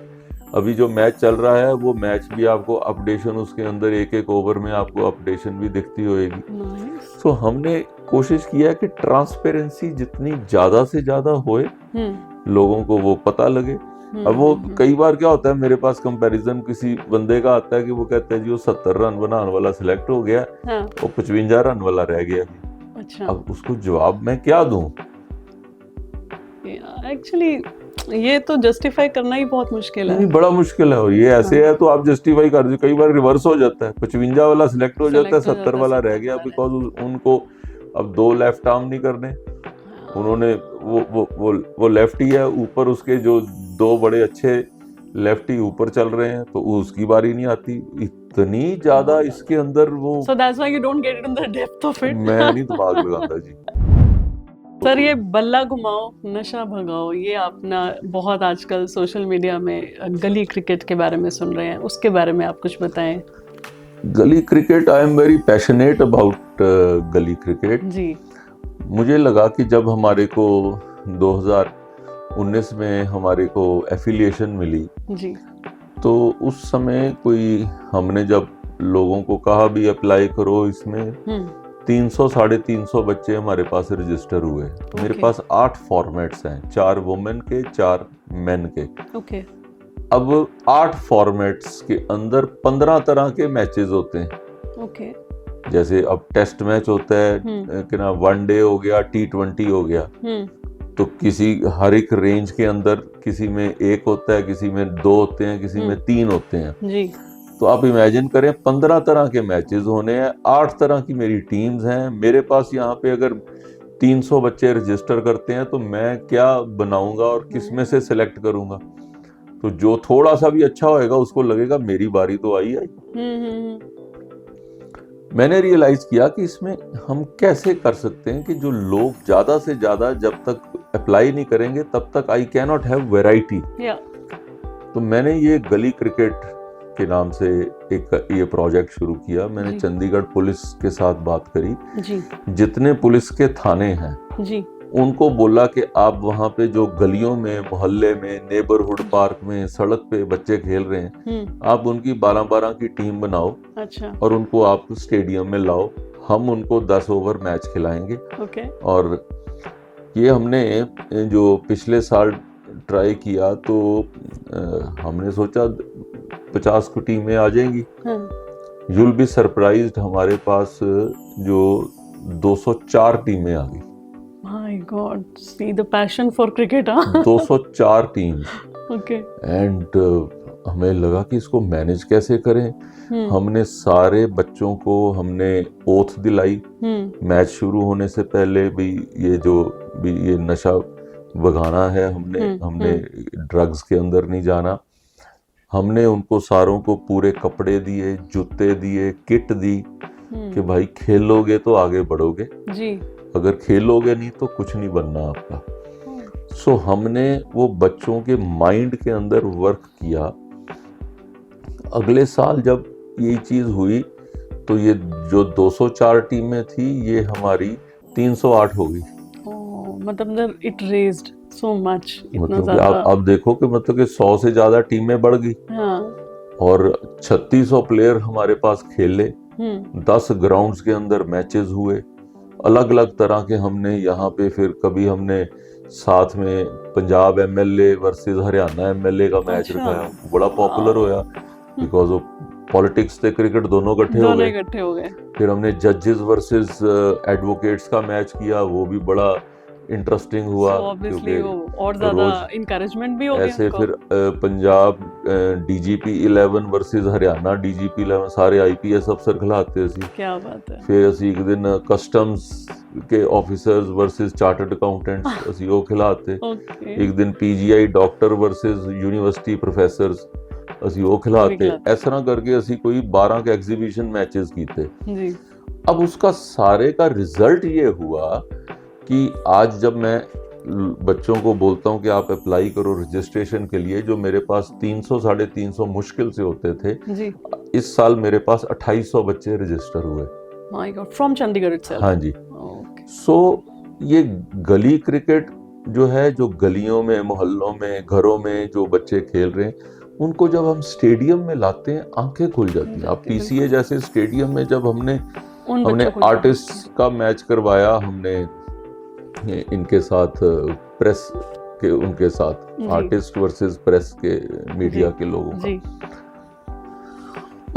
अभी जो मैच चल रहा है वो मैच भी आपको अपडेशन उसके अंदर एक ओवर में आपको अपडेशन भी दिखती होगी। Nice. So हमने कोशिश किया कि ट्रांसपेरेंसी जितनी ज्यादा से ज्यादा होए लोगों को वो पता लगे। अब वो कई बार क्या होता है मेरे पास कंपैरिजन किसी बंदे का आता है कि वो कहता है जी वो 70 रन बनाने वाला सिलेक्ट हो गया, वो 55 रन वाला रह गया। अच्छा। अब उसको जवाब मैं क्या दूं? एक्चुअली ये तो जस्टिफाई करना ही बहुत मुश्किल है। नहीं, बड़ा मुश्किल है। और ये ऐसे है तो आप जस्टिफाई कर दो, कई बार रिवर्स हो जाता है, 55 वाला सिलेक्ट हो जाता है, 70 वाला रह गया, बिकॉज उनको अब 2 लेफ्ट आर्म नहीं करने, उन्होंने वो लेफ्टी है, ऊपर उसके जो 2 बड़े अच्छे लेफ्टी ऊपर चल रहे हैं तो उसकी बारी नहीं आती। इतनी ज्यादा इसके अंदर वो So that's why you don't get into the depth of it. मैं नहीं दिमाग लगाता जी। सर ये बल्ला घुमाओ नशा भगाओ ये अपना बहुत आजकल सोशल मीडिया में गली क्रिकेट के बारे में सुन रहे हैं, उसके बारे में आप कुछ बताएं। गली cricket, I am very passionate about गली क्रिकेट जी। मुझे लगा कि जब हमारे को 2019 में हमारे को एफिलिएशन मिली जी, तो उस समय कोई हमने जब लोगों को कहा भी अप्लाई करो इसमें, 300 350 बच्चे हमारे पास रजिस्टर हुए। मेरे पास 8 फॉर्मेट्स हैं, 4 वुमेन के 4 मेन के। ओके। अब 8 फॉर्मेट्स के अंदर 15 तरह के मैचेस होते हैं। ओके। जैसे अब टेस्ट मैच होता है कि ना, वनडे हो गया, T20 हो गया, तो किसी हर एक रेंज के अंदर किसी में 1 होता है, किसी में 2 होते हैं, किसी में 3 होते हैं जी। तो आप इमेजिन करें 15 तरह के मैचेस होने हैं, 8 तरह की मेरी टीम्स हैं। मेरे पास यहाँ पे अगर 300 बच्चे रजिस्टर करते हैं तो मैं क्या बनाऊंगा और किस में से सिलेक्ट करूंगा? तो जो थोड़ा सा भी अच्छा होएगा उसको लगेगा मेरी बारी तो आई। मैंने रियलाइज किया कि इसमें हम कैसे कर सकते हैं कि जो लोग ज्यादा से ज्यादा जब तक अप्लाई नहीं करेंगे तब तक I can not have variety. तो मैंने ये गली क्रिकेट के नाम से एक ये प्रोजेक्ट शुरू किया। मैंने चंडीगढ़ पुलिस के साथ बात करी जी। जितने पुलिस के थाने हैं जी, उनको बोला कि आप वहाँ पे जो गलियों में, मोहल्ले में, नेबरहुड पार्क में, सड़क पे बच्चे खेल रहे हैं, आप उनकी 12-12 की टीम बनाओ। अच्छा। और उनको आप स्टेडियम में लाओ, हम उनको 10 ओवर मैच खिलाएंगे। ओके। और ये हमने जो पिछले साल ट्राई किया तो हमने सोचा 50 की टीमें आ जाएंगी। यू विल बी सरप्राइज्ड, हमारे पास जो 204 टीमें आ गई। My God, see the passion for cricket, huh? 204 team. Okay. And हमें लगा कि इसको मैनेज कैसे करें। हमने सारे बच्चों को हमने ओथ दिलाई मैच शुरू होने से पहले भी, ये नशा भगाना है, हमने ड्रग्स के अंदर नहीं जाना। हमने उनको सारों को पूरे कपड़े दिए, जूते दिए, किट दी कि भाई खेलोगे तो आगे बढ़ोगे जी, अगर खेलोगे नहीं तो कुछ नहीं बनना आपका। सो हमने वो बच्चों के माइंड के अंदर वर्क किया। अगले साल जब ये चीज हुई तो ये जो 204 टीमें थी ये हमारी 308 हो गई। मतलब इट रेज्ड सो मच, मतलब आप देखो कि मतलब कि 100 से ज्यादा टीमें बढ़ गई। हाँ। और 3600 प्लेयर हमारे पास खेले, 10 ग्राउंड्स के अंदर मैचेस हुए अलग अलग तरह के। हमने यहाँ पे फिर कभी हमने साथ में Punjab MLA versus Haryana MLA का मैच रखाया, बड़ा पॉपुलर होया बिकॉज ऑफ पॉलिटिक्स से क्रिकेट दोनों इकट्ठे हो गए। फिर हमने जजेस वर्सेस एडवोकेट्स का मैच किया, वो भी बड़ा इंटरेस्टिंग हुआ क्योंकि और ज्यादा इंकरेजमेंट भी हो गया। ऐसे फिर Punjab DGP 11 versus Haryana DGP 11, सारे आईपीएस अफसर खिलाते सी। क्या बात है। फिर ਅਸੀਂ एक दिन कस्टम्स के ऑफिसर्स वर्सेस चार्टर्ड अकाउंटेंट्स ਅਸੀਂ ਉਹ खिलाते। एक दिन PGI doctor versus university professors ਅਸੀਂ ਉਹ खिलाते। इस तरह करके ਅਸੀਂ कोई 12 के एग्जीबिशन मैचेस कीते जी। अब उसका सारे का रिजल्ट ये हुआ कि आज जब मैं बच्चों को बोलता हूँ कि आप अप्लाई करो रजिस्ट्रेशन के लिए, जो मेरे पास 300-350 मुश्किल से होते थे जी, इस साल मेरे पास 2800 बच्चे रजिस्टर हुए। My God, from Chandigarh itself. हाँ जी। सो ये गली क्रिकेट जो है, जो गलियों में, मोहल्लों में, घरों में जो बच्चे खेल रहे हैं, उनको जब हम स्टेडियम में लाते हैं आंखें खुल जाती हैं। अब पीसीए जैसे स्टेडियम में जब हमने आर्टिस्ट का मैच करवाया, हमने इनके साथ प्रेस के, उनके साथ आर्टिस्ट वर्सेस प्रेस के, मीडिया के लोगों का।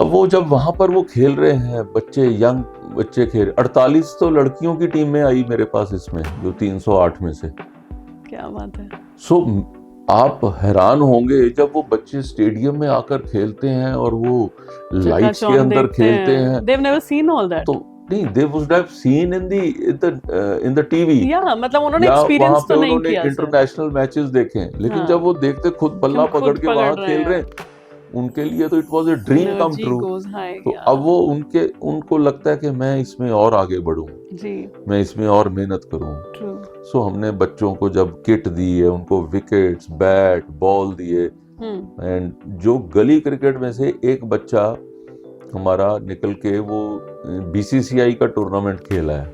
अब वो जब वहां पर वो खेल रहे हैं बच्चे, यंग बच्चे खेल, 48 तो लड़कियों की टीम में आई मेरे पास इसमें, जो 308 में से। क्या बात है। सो आप हैरान होंगे जब वो बच्चे स्टेडियम में आकर खेलते हैं और वो लाइट्स के अंदर खेलते हैं। They've never seen all that. तो नहीं, they would have seen in the TV. Yeah, मतलब उन्होंने एक्सपीरियंस तो नहीं किया। इंटरनेशनल मैचेस देखे हैं, लेकिन जब वो देखते खुद बल्ला पकड़ के वहां खेल रहे हैं, उनके लिए तो it was a dream come true. तो अब वो उनको लगता है कि मैं इसमें और आगे बढ़ूं जी, मैं इसमें और मेहनत करूं। सो हमने बच्चों को जब किट दी है, उनको विकेट्स, बैट, बॉल दिए। एंड जो गली क्रिकेट में से एक बच्चा हमारा निकल के वो बीसीसीआई का टूर्नामेंट खेला है।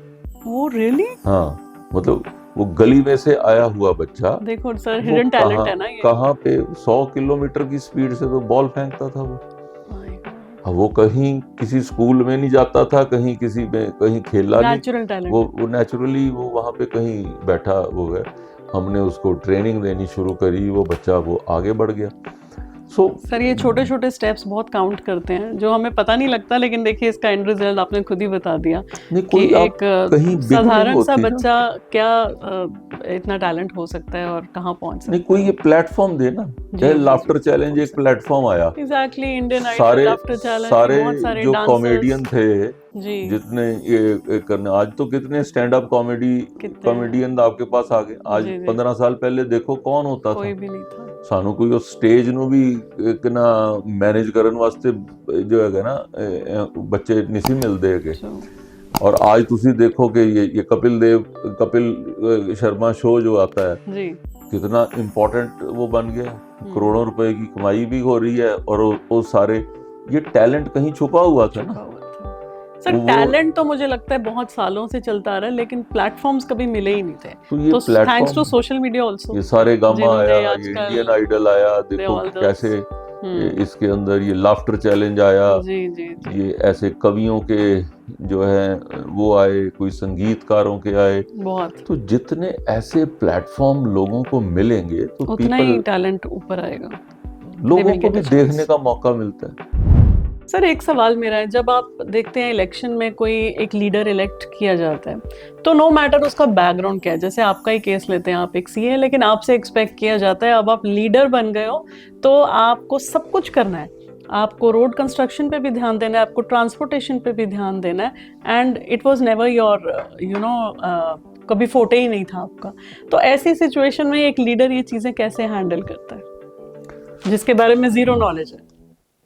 वो रियली? हाँ, मतलब वो गली में से आया हुआ बच्चा। देखो सर, हिडन टैलेंट है ना ये। कहाँ पे 100 किलोमीटर की स्पीड से तो बॉल फेंकता था वो। अब वो कहीं किसी स्कूल में नहीं जाता था, कहीं किसी में कहीं खेला नहीं, नेचुरल टैलेंट। वो नेचुरली वो वहाँ पे कहीं बैठा हो गया, हमने उसको ट्रेनिंग देनी शुरू करी, वो बच्चा वो आगे बढ़ गया। सर ये छोटे छोटे स्टेप्स बहुत काउंट करते हैं जो हमें पता नहीं लगता, लेकिन देखिए इसका एंड रिजल्ट आपने खुद ही बता दिया कि एक साधारण सा बच्चा क्या इतना टैलेंट हो सकता है और कहाँ पहुंच सकता है। नहीं, कोई ये प्लेटफॉर्म दे ना, जैसे लाफ्टर चैलेंज एक प्लेटफॉर्म आया, exactly, Indian idol, laughter challenge, बहुत सारे जो कॉमेडियन थे जी, जितने ये करने, आज तो कितने स्टैंड अप कॉमेडियन आपके पास आ गए। आज 15 साल पहले देखो कौन होता था, कोई भी नहीं था। सानू कोई उस स्टेज ਨੂੰ ਵੀ ਇੱਕ ਨਾ मैनेज ਕਰਨ ਵਾਸਤੇ जो है ना बच्चे नहीं सी मिलते है। और आज तुसी देखो कि ये कपिल शर्मा शो जो आता है जी, कितना इम्पोर्टेंट वो बन गया, करोड़ों रुपए की कमाई भी हो रही है, और वो सारे ये टैलेंट कहीं छुपा हुआ था ना। सर टैलेंट तो मुझे लगता है बहुत सालों से चलता आ रहा है, लेकिन प्लेटफॉर्म्स कभी मिले ही नहीं थे। तो thanks to social media also, ये सारे गामा आया, ये इंडियन आइडल आया, देखो कैसे इसके अंदर ये लाफ्टर चैलेंज आया, जी, जी, जी। ये ऐसे कवियों के जो है वो आए, कोई संगीतकारों के आए, बहुत। तो जितने ऐसे प्लेटफॉर्म लोगों को मिलेंगे तो उतना ही टैलेंट ऊपर आएगा, लोगों को भी देखने का मौका मिलता है। सर एक सवाल मेरा है, जब आप देखते हैं इलेक्शन में कोई एक लीडर इलेक्ट किया जाता है, तो नो मैटर उसका बैकग्राउंड क्या है, जैसे आपका ही केस लेते हैं, आप एक सीए हैं लेकिन आपसे एक्सपेक्ट किया जाता है, अब आप लीडर बन गए हो तो आपको सब कुछ करना है, आपको रोड कंस्ट्रक्शन पे भी ध्यान देना है, आपको ट्रांसपोर्टेशन पे भी ध्यान देना है, and it was never your कभी फोटे ही नहीं था आपका। तो ऐसी सिचुएशन में एक लीडर ये चीज़ें कैसे हैंडल करता है जिसके बारे में जीरो नॉलेज है?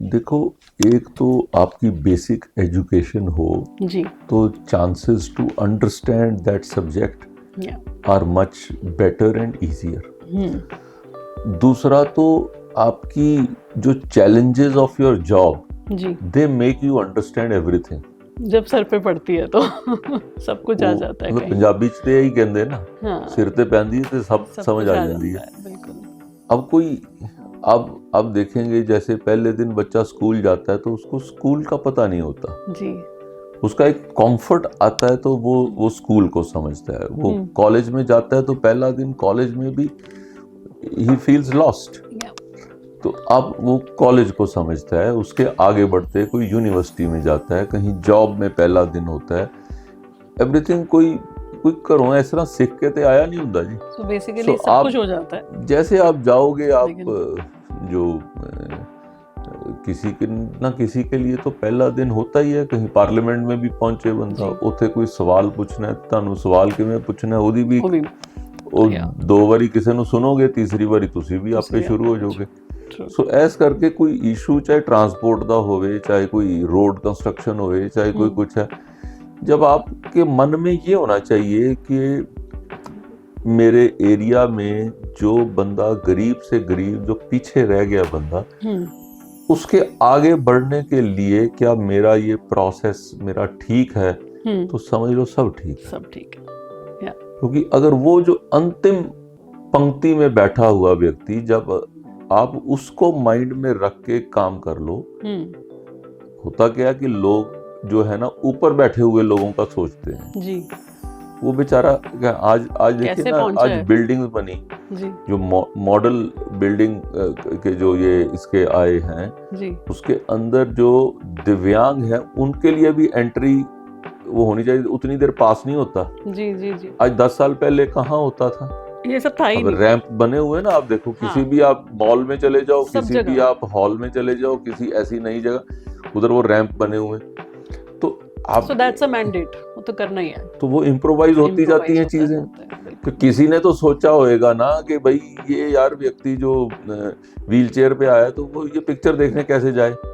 देखो, एक तो आपकी बेसिक एजुकेशन हो जी, तो chances to understand that subject are much better and easier. दूसरा तो आपकी जो challenges of your job they make you understand everything. जब सर पे पड़ती है तो सब कुछ आ जाता है। मतलब पंजाबी च ते यही कहंदे ना, सिर ते पैंदी ते सब समझ आ जाती है। अब कोई अब देखेंगे, जैसे पहले दिन बच्चा स्कूल जाता है तो उसको स्कूल का पता नहीं होता जी, उसका एक कंफर्ट आता है तो वो स्कूल को समझता है। वो कॉलेज में जाता है तो पहला दिन कॉलेज में भी ही फील्स लॉस्ट, तो अब वो कॉलेज को समझता है। उसके आगे बढ़ते कोई यूनिवर्सिटी में जाता है, कहीं जॉब में पहला दिन होता है, एवरीथिंग कोई घरों इस तरह सीख के तो आया नहीं होता जी। तो बेसिकली सब कुछ हो जाता है। जैसे आप जाओगे, आप जो किसी के ना किसी के लिए तो पहला दिन होता ही है, कहीं पार्लियामेंट में भी पहुंचे बंदा, उथे कोई सवाल पूछना है, ਤੁਹਾਨੂੰ सवाल किवें पूछना है, ओदी भी दो बारी किसी ਨੂੰ सुनोगे, तीसरी बारी तुसी भी आपे शुरू हो जाओगे। सो ऐस करके कोई इशू चाहे ट्रांसपोर्ट का होवे, चाहे कोई रोड कंस्ट्रक्शन होवे, चाहे कोई कुछ है, जब आपके मन में ये होना चाहिए कि मेरे एरिया में जो बंदा गरीब से गरीब, जो पीछे रह गया बंदा, उसके आगे बढ़ने के लिए क्या मेरा ये प्रोसेस मेरा ठीक है, तो समझ लो सब ठीक है। क्योंकि अगर वो जो अंतिम पंक्ति में बैठा हुआ व्यक्ति, जब आप उसको माइंड में रख के काम कर लो, होता क्या है कि लोग जो है ना ऊपर बैठे हुए लोगों का सोचते हैं जी, वो बेचारा आज देखिए ना, आज बिल्डिंग्स बनी जी, जो मॉडल बिल्डिंग के जो ये इसके आए हैं जी, उसके अंदर जो दिव्यांग है उनके लिए भी एंट्री वो होनी चाहिए, उतनी देर पास नहीं होता जी जी जी। आज 10 साल पहले कहाँ होता था, ये सब था ही नहीं। रैंप बने हुए ना, आप देखो किसी भी आप मॉल में चले जाओ, किसी भी आप हॉल में चले जाओ, किसी ऐसी नई जगह उधर वो रैंप बने हुए, तो आप so that's a mandate, वो तो करना ही है। तो वो इम्प्रोवाइज होती जाती हैं चीजें। तो किसी ने तो सोचा होएगा ना कि भाई ये यार व्यक्ति जो व्हील चेयर पे आया, तो वो ये पिक्चर देखने कैसे जाएगा,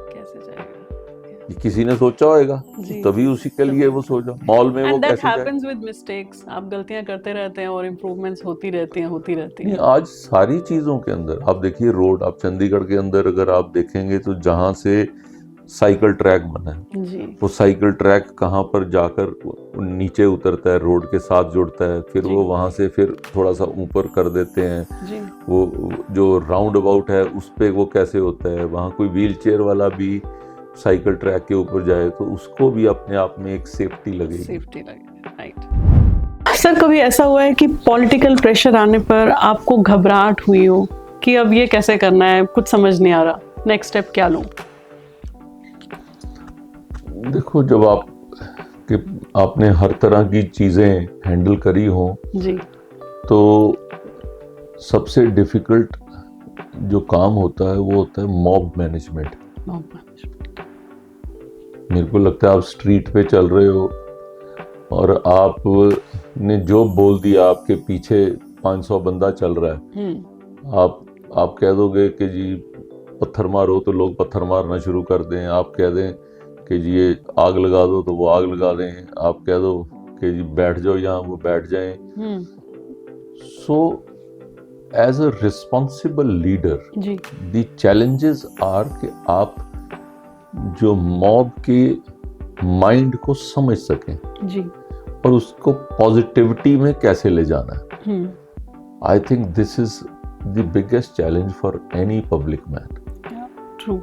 किसी ने सोचा होएगा, तभी उसी के लिए वो सोचा मॉल में वो कैसे जाए। happens with mistakes, आप गलतियां करते रहते हैं और इम्प्रूवमेंट्स होती रहती हैं। आज सारी चीजों के अंदर आप देखिए, रोड, आप चंडीगढ़ के अंदर अगर आप देखेंगे तो जहां से साइकिल ट्रैक बना है, वो साइकिल ट्रैक कहाँ पर जाकर नीचे उतरता है, रोड के साथ जुड़ता है, फिर वो वहाँ से फिर थोड़ा सा ऊपर कर देते हैं, वो जो राउंड अबाउट है उस पे वो कैसे होता है, वहाँ कोई व्हील चेयर वाला भी साइकिल ट्रैक के ऊपर जाए तो उसको भी अपने आप में एक सेफ्टी लगेगी। राइट। सर कभी ऐसा हुआ है कि पॉलिटिकल प्रेशर आने पर आपको घबराहट हुई हो कि अब ये कैसे करना है, कुछ समझ नहीं आ रहा, नेक्स्ट स्टेप क्या लूं? देखो, जब आपने हर तरह की चीजें हैंडल करी हो जी, तो सबसे डिफिकल्ट जो काम होता है वो होता है मॉब मैनेजमेंट। मेरे को लगता है आप स्ट्रीट पे चल रहे हो और आपने जो बोल दिया, आपके पीछे 500 बंदा चल रहा है, आप कह दोगे कि जी पत्थर मारो तो लोग पत्थर मारना शुरू कर दें, आप कह दें कि जी ये आग लगा दो तो वो आग लगा दें, आप कह दो कि जी बैठ जाओ यहाँ, वो बैठ जाएं। So as a responsible leader the challenges are कि आप जो मॉब के माइंड को समझ सकें जी, और उसको पॉजिटिविटी में कैसे ले जाना है। I think this is the biggest challenge for any public man. True.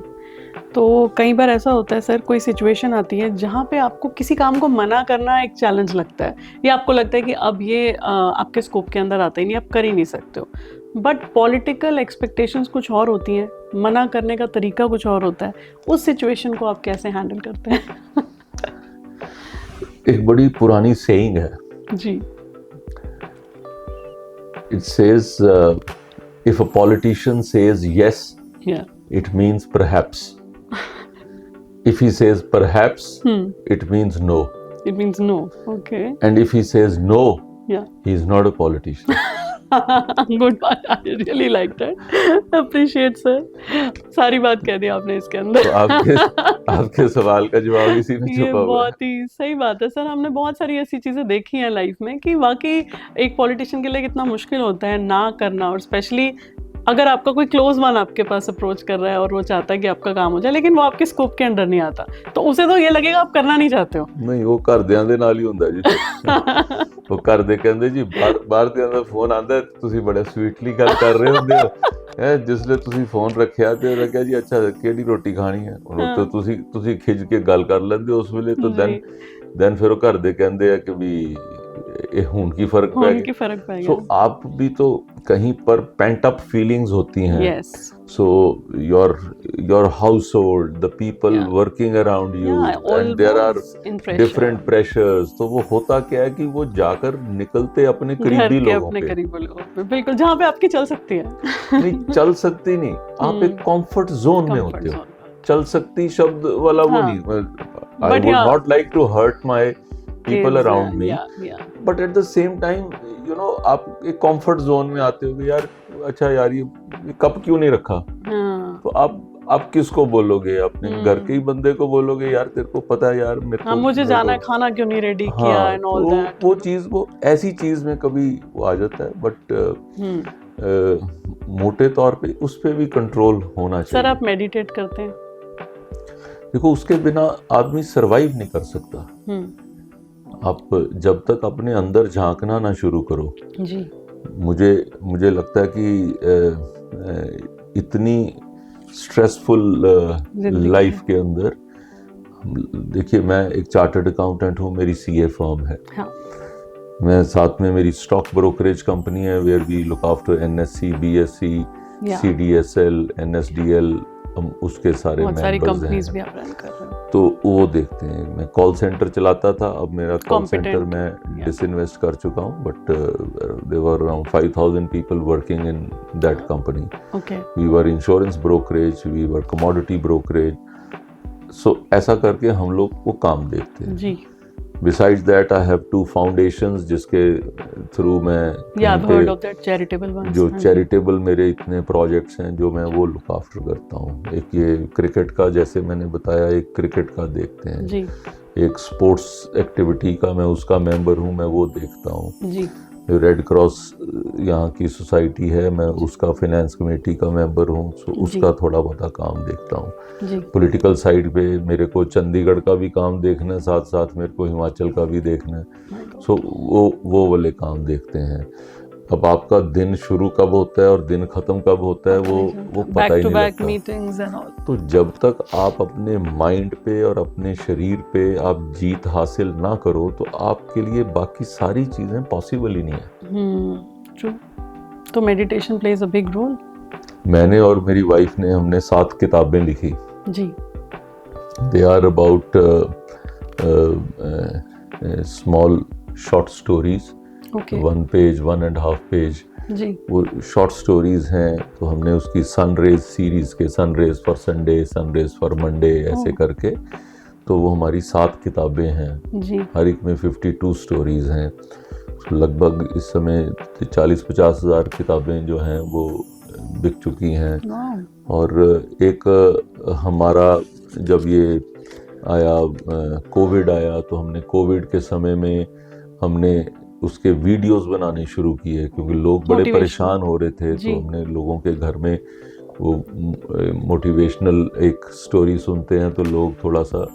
तो कई बार ऐसा होता है सर, कोई सिचुएशन आती है जहाँ पे आपको किसी काम को मना करना एक चैलेंज लगता है, या आपको लगता है कि अब ये आपके स्कोप के अंदर आता ही नहीं, आप कर ही नहीं सकते हो, बट पॉलिटिकल एक्सपेक्टेशंस कुछ और होती हैं, मना करने का तरीका कुछ और होता है, उस सिचुएशन को आप कैसे हैंडल करते हैं? एक बड़ी पुरानी सेइंग है जी, it says if a politician says yes it means perhaps. If he says perhaps, it means no. It means no. Okay. And if he says no, he is not a politician. Good part. I really like that. Appreciate sir. सारी बात कह दी आपने इसके अंदर। तो आपके सवाल का जवाब इसी में छुपा हुआ है। बहुत ही सही बात है सर। हमने बहुत सारी ऐसी चीजें देखी हैं लाइफ में कि वाकई एक पॉलिटिशियन के लिए कितना मुश्किल होता है ना करना, और स्पेशली अगर आपका कोई क्लोज वन आपके पास अप्रोच कर रहा है और वो चाहता है कि आपका काम हो जाए, लेकिन वो आपके स्कोप के अंडर नहीं आता, तो उसे तो ये लगेगा आप करना नहीं चाहते हो। नहीं, वो ਘਰਦਿਆਂ ਦੇ ਨਾਲ ਹੀ ਹੁੰਦਾ ਜੀ। ਉਹ ਘਰਦੇ ਕਹਿੰਦੇ ਜੀ ਬਾਹਰ ਦੇ ਦਾ ਫੋਨ ਆਂਦਾ, ਤੁਸੀਂ ਬੜਾ ਸਵੀਟਲੀ ਗੱਲ ਕਰ ਰਹੇ ਹੁੰਦੇ ਹੋ, ਹੈ ਜਿਸਲੇ ਤੁਸੀਂ ਫੋਨ ਰੱਖਿਆ ਤੇ ਉਹ ਕਿਹਾ ਜੀ ਅੱਛਾ ਕਿਹੜੀ ਰੋਟੀ ਖਾਣੀ ਹੈ, ਉਹ ਤੁਸੀਂ ਖਿੱਚ ਕੇ ਗੱਲ ਕਰ ਲੈਂਦੇ ਉਸ ਵੇਲੇ, ਤਾਂ ਦੈਨ ਫਿਰ ਉਹ ਘਰਦੇ ਕਹਿੰਦੇ ਆ ਕਿ ਵੀ ये खून की फर्क पड़ गया। सो आप भी तो कहीं पर पेंट अप फीलिंग्स होती हैं। So your household, the people working around you, and there are different pressures. तो वो होता क्या है कि वो जाकर निकलते अपने करीबी लोगों पे, बिल्कुल जहाँ पे आपकी चल सकती है। नहीं चल सकती नहीं, आप एक कंफर्ट जोन में होते हो। चल सकती शब्द वाला वो नहीं, I would not like to hurt my people around me, but at the same time you know आप एक comfort zone में आते हो कि यार अच्छा यार ये कप क्यों नहीं रखा, तो आप किसको बोलोगे? अपने घर के ही बंदे को बोलोगे यार तेरे को पता है यार मेरे को मुझे जाना है, खाना क्यों नहीं रेडी किया एंड ऑल दैट। वो चीज, वो ऐसी चीज में कभी वो आ जाता है, बट मोटे तौर पे उस पे भी कंट्रोल होना चाहिए। सर आप मेडिटेट करते हैं? देखो उसके बिना आदमी सरवाइव नहीं कर सकता। आप जब तक अपने अंदर झांकना ना शुरू करो जी, मुझे लगता है कि इतनी स्ट्रेसफुल लाइफ के अंदर, देखिए मैं एक चार्टर्ड अकाउंटेंट हूँ, मेरी सीए फर्म है। मैं साथ में मेरी स्टॉक ब्रोकरेज कंपनी है where we look after NSC, BSC, CDSL, NSDL, हम उसके सारे मेंबर्स हैं। तो वो देखते हैं। मैं कॉल सेंटर चलाता था, अब मेरा कॉल सेंटर मैं डिसइन्वेस्ट कर चुका हूँ, but there were around 5000 people working in that company. We were insurance brokerage, we were commodity brokerage. So ऐसा करके हम लोग वो काम देखते हैं जी। Besides that, I have 2 foundations जिसके थ्रू मैं जो चैरिटेबल मेरे इतने प्रोजेक्ट्स हैं जो मैं वो लुक आफ्टर करता हूँ। एक ये क्रिकेट का, जैसे मैंने बताया, एक क्रिकेट का देखते हैं जी। एक स्पोर्ट्स एक्टिविटी का मैं उसका मेंबर हूँ, मैं वो देखता हूँ जी। रेड क्रॉस यहाँ की सोसाइटी है, मैं उसका फाइनेंस कमेटी का मेंबर हूँ, सो उसका थोड़ा बहुत काम देखता हूँ। पॉलिटिकल साइड पे मेरे को चंडीगढ़ का भी काम देखना है, साथ साथ मेरे को हिमाचल का भी देखना है, सो वो वाले काम देखते हैं। अब आपका दिन शुरू कब होता है और दिन खत्म कब होता है वो पता ही नहीं लगता। Meetings and all. तो जब तक आप अपने माइंड पे और अपने शरीर पे आप जीत हासिल ना करो तो आपके लिए बाकी सारी चीजें पॉसिबल ही नहीं है। ट्रू। तो meditation plays a big role. मैंने और मेरी वाइफ ने हमने 7 किताबें लिखी। जी। They are about small short stories, okay. 1 page 1.5 page जी। वो शॉर्ट स्टोरीज हैं। तो हमने उसकी सनरेज सीरीज के sunrays for Sunday, sunrays for Monday ऐसे करके, तो वो हमारी 7 किताबें हैं जी। हर एक में 52 स्टोरीज हैं। लगभग इस समय 40-50 हज़ार किताबें जो हैं वो बिक चुकी हैं। और एक हमारा जब ये आया कोविड आया तो हमने कोविड के समय में हमने उसके वीडियोस बनाने शुरू किए क्योंकि लोग बड़े परेशान हो रहे थे। तो हमने लोगों के घर में वो मोटिवेशनल एक स्टोरी सुनते हैं तो लोग थोड़ा सा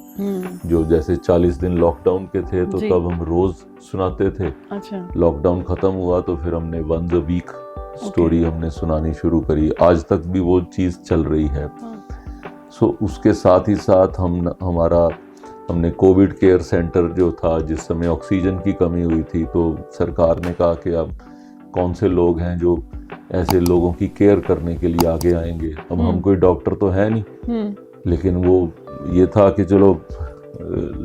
जो जैसे 40 दिन लॉकडाउन के थे तो तब हम रोज सुनाते थे। अच्छा। लॉकडाउन खत्म हुआ तो फिर हमने वंस अ वीक स्टोरी हमने सुनानी शुरू करी। आज तक भी वो चीज़ चल रही है। सो उसके साथ ही साथ हमने कोविड केयर सेंटर जो था, जिस समय ऑक्सीजन की कमी हुई थी, तो सरकार ने कहा कि अब कौन से लोग हैं जो ऐसे लोगों की केयर करने के लिए आगे आएंगे। अब हम कोई डॉक्टर तो है नहीं, लेकिन वो ये था कि चलो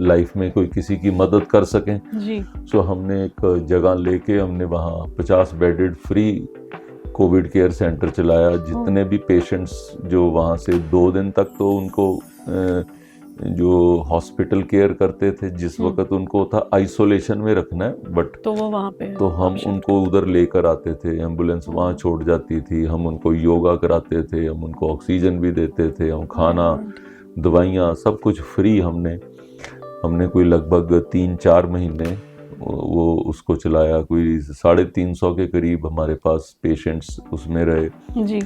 लाइफ में कोई किसी की मदद कर सकें जी। सो हमने एक जगह लेके हमने वहाँ 50 bedded free Covid care centre चलाया। जितने भी पेशेंट्स जो वहाँ से 2 दिन तक तो उनको जो हॉस्पिटल केयर करते थे जिस वक्त उनको था आइसोलेशन में रखना है, बट तो वो वहाँ पे तो हम उनको उधर लेकर आते थे, एम्बुलेंस वहाँ छोड़ जाती थी, हम उनको योगा कराते थे, हम उनको ऑक्सीजन भी देते थे, हम खाना दवाइयाँ सब कुछ फ्री। हमने कोई लगभग 3-4 महीने वो उसको चलाया। कोई 350 के करीब हमारे पास पेशेंट्स उसमें रहे जी।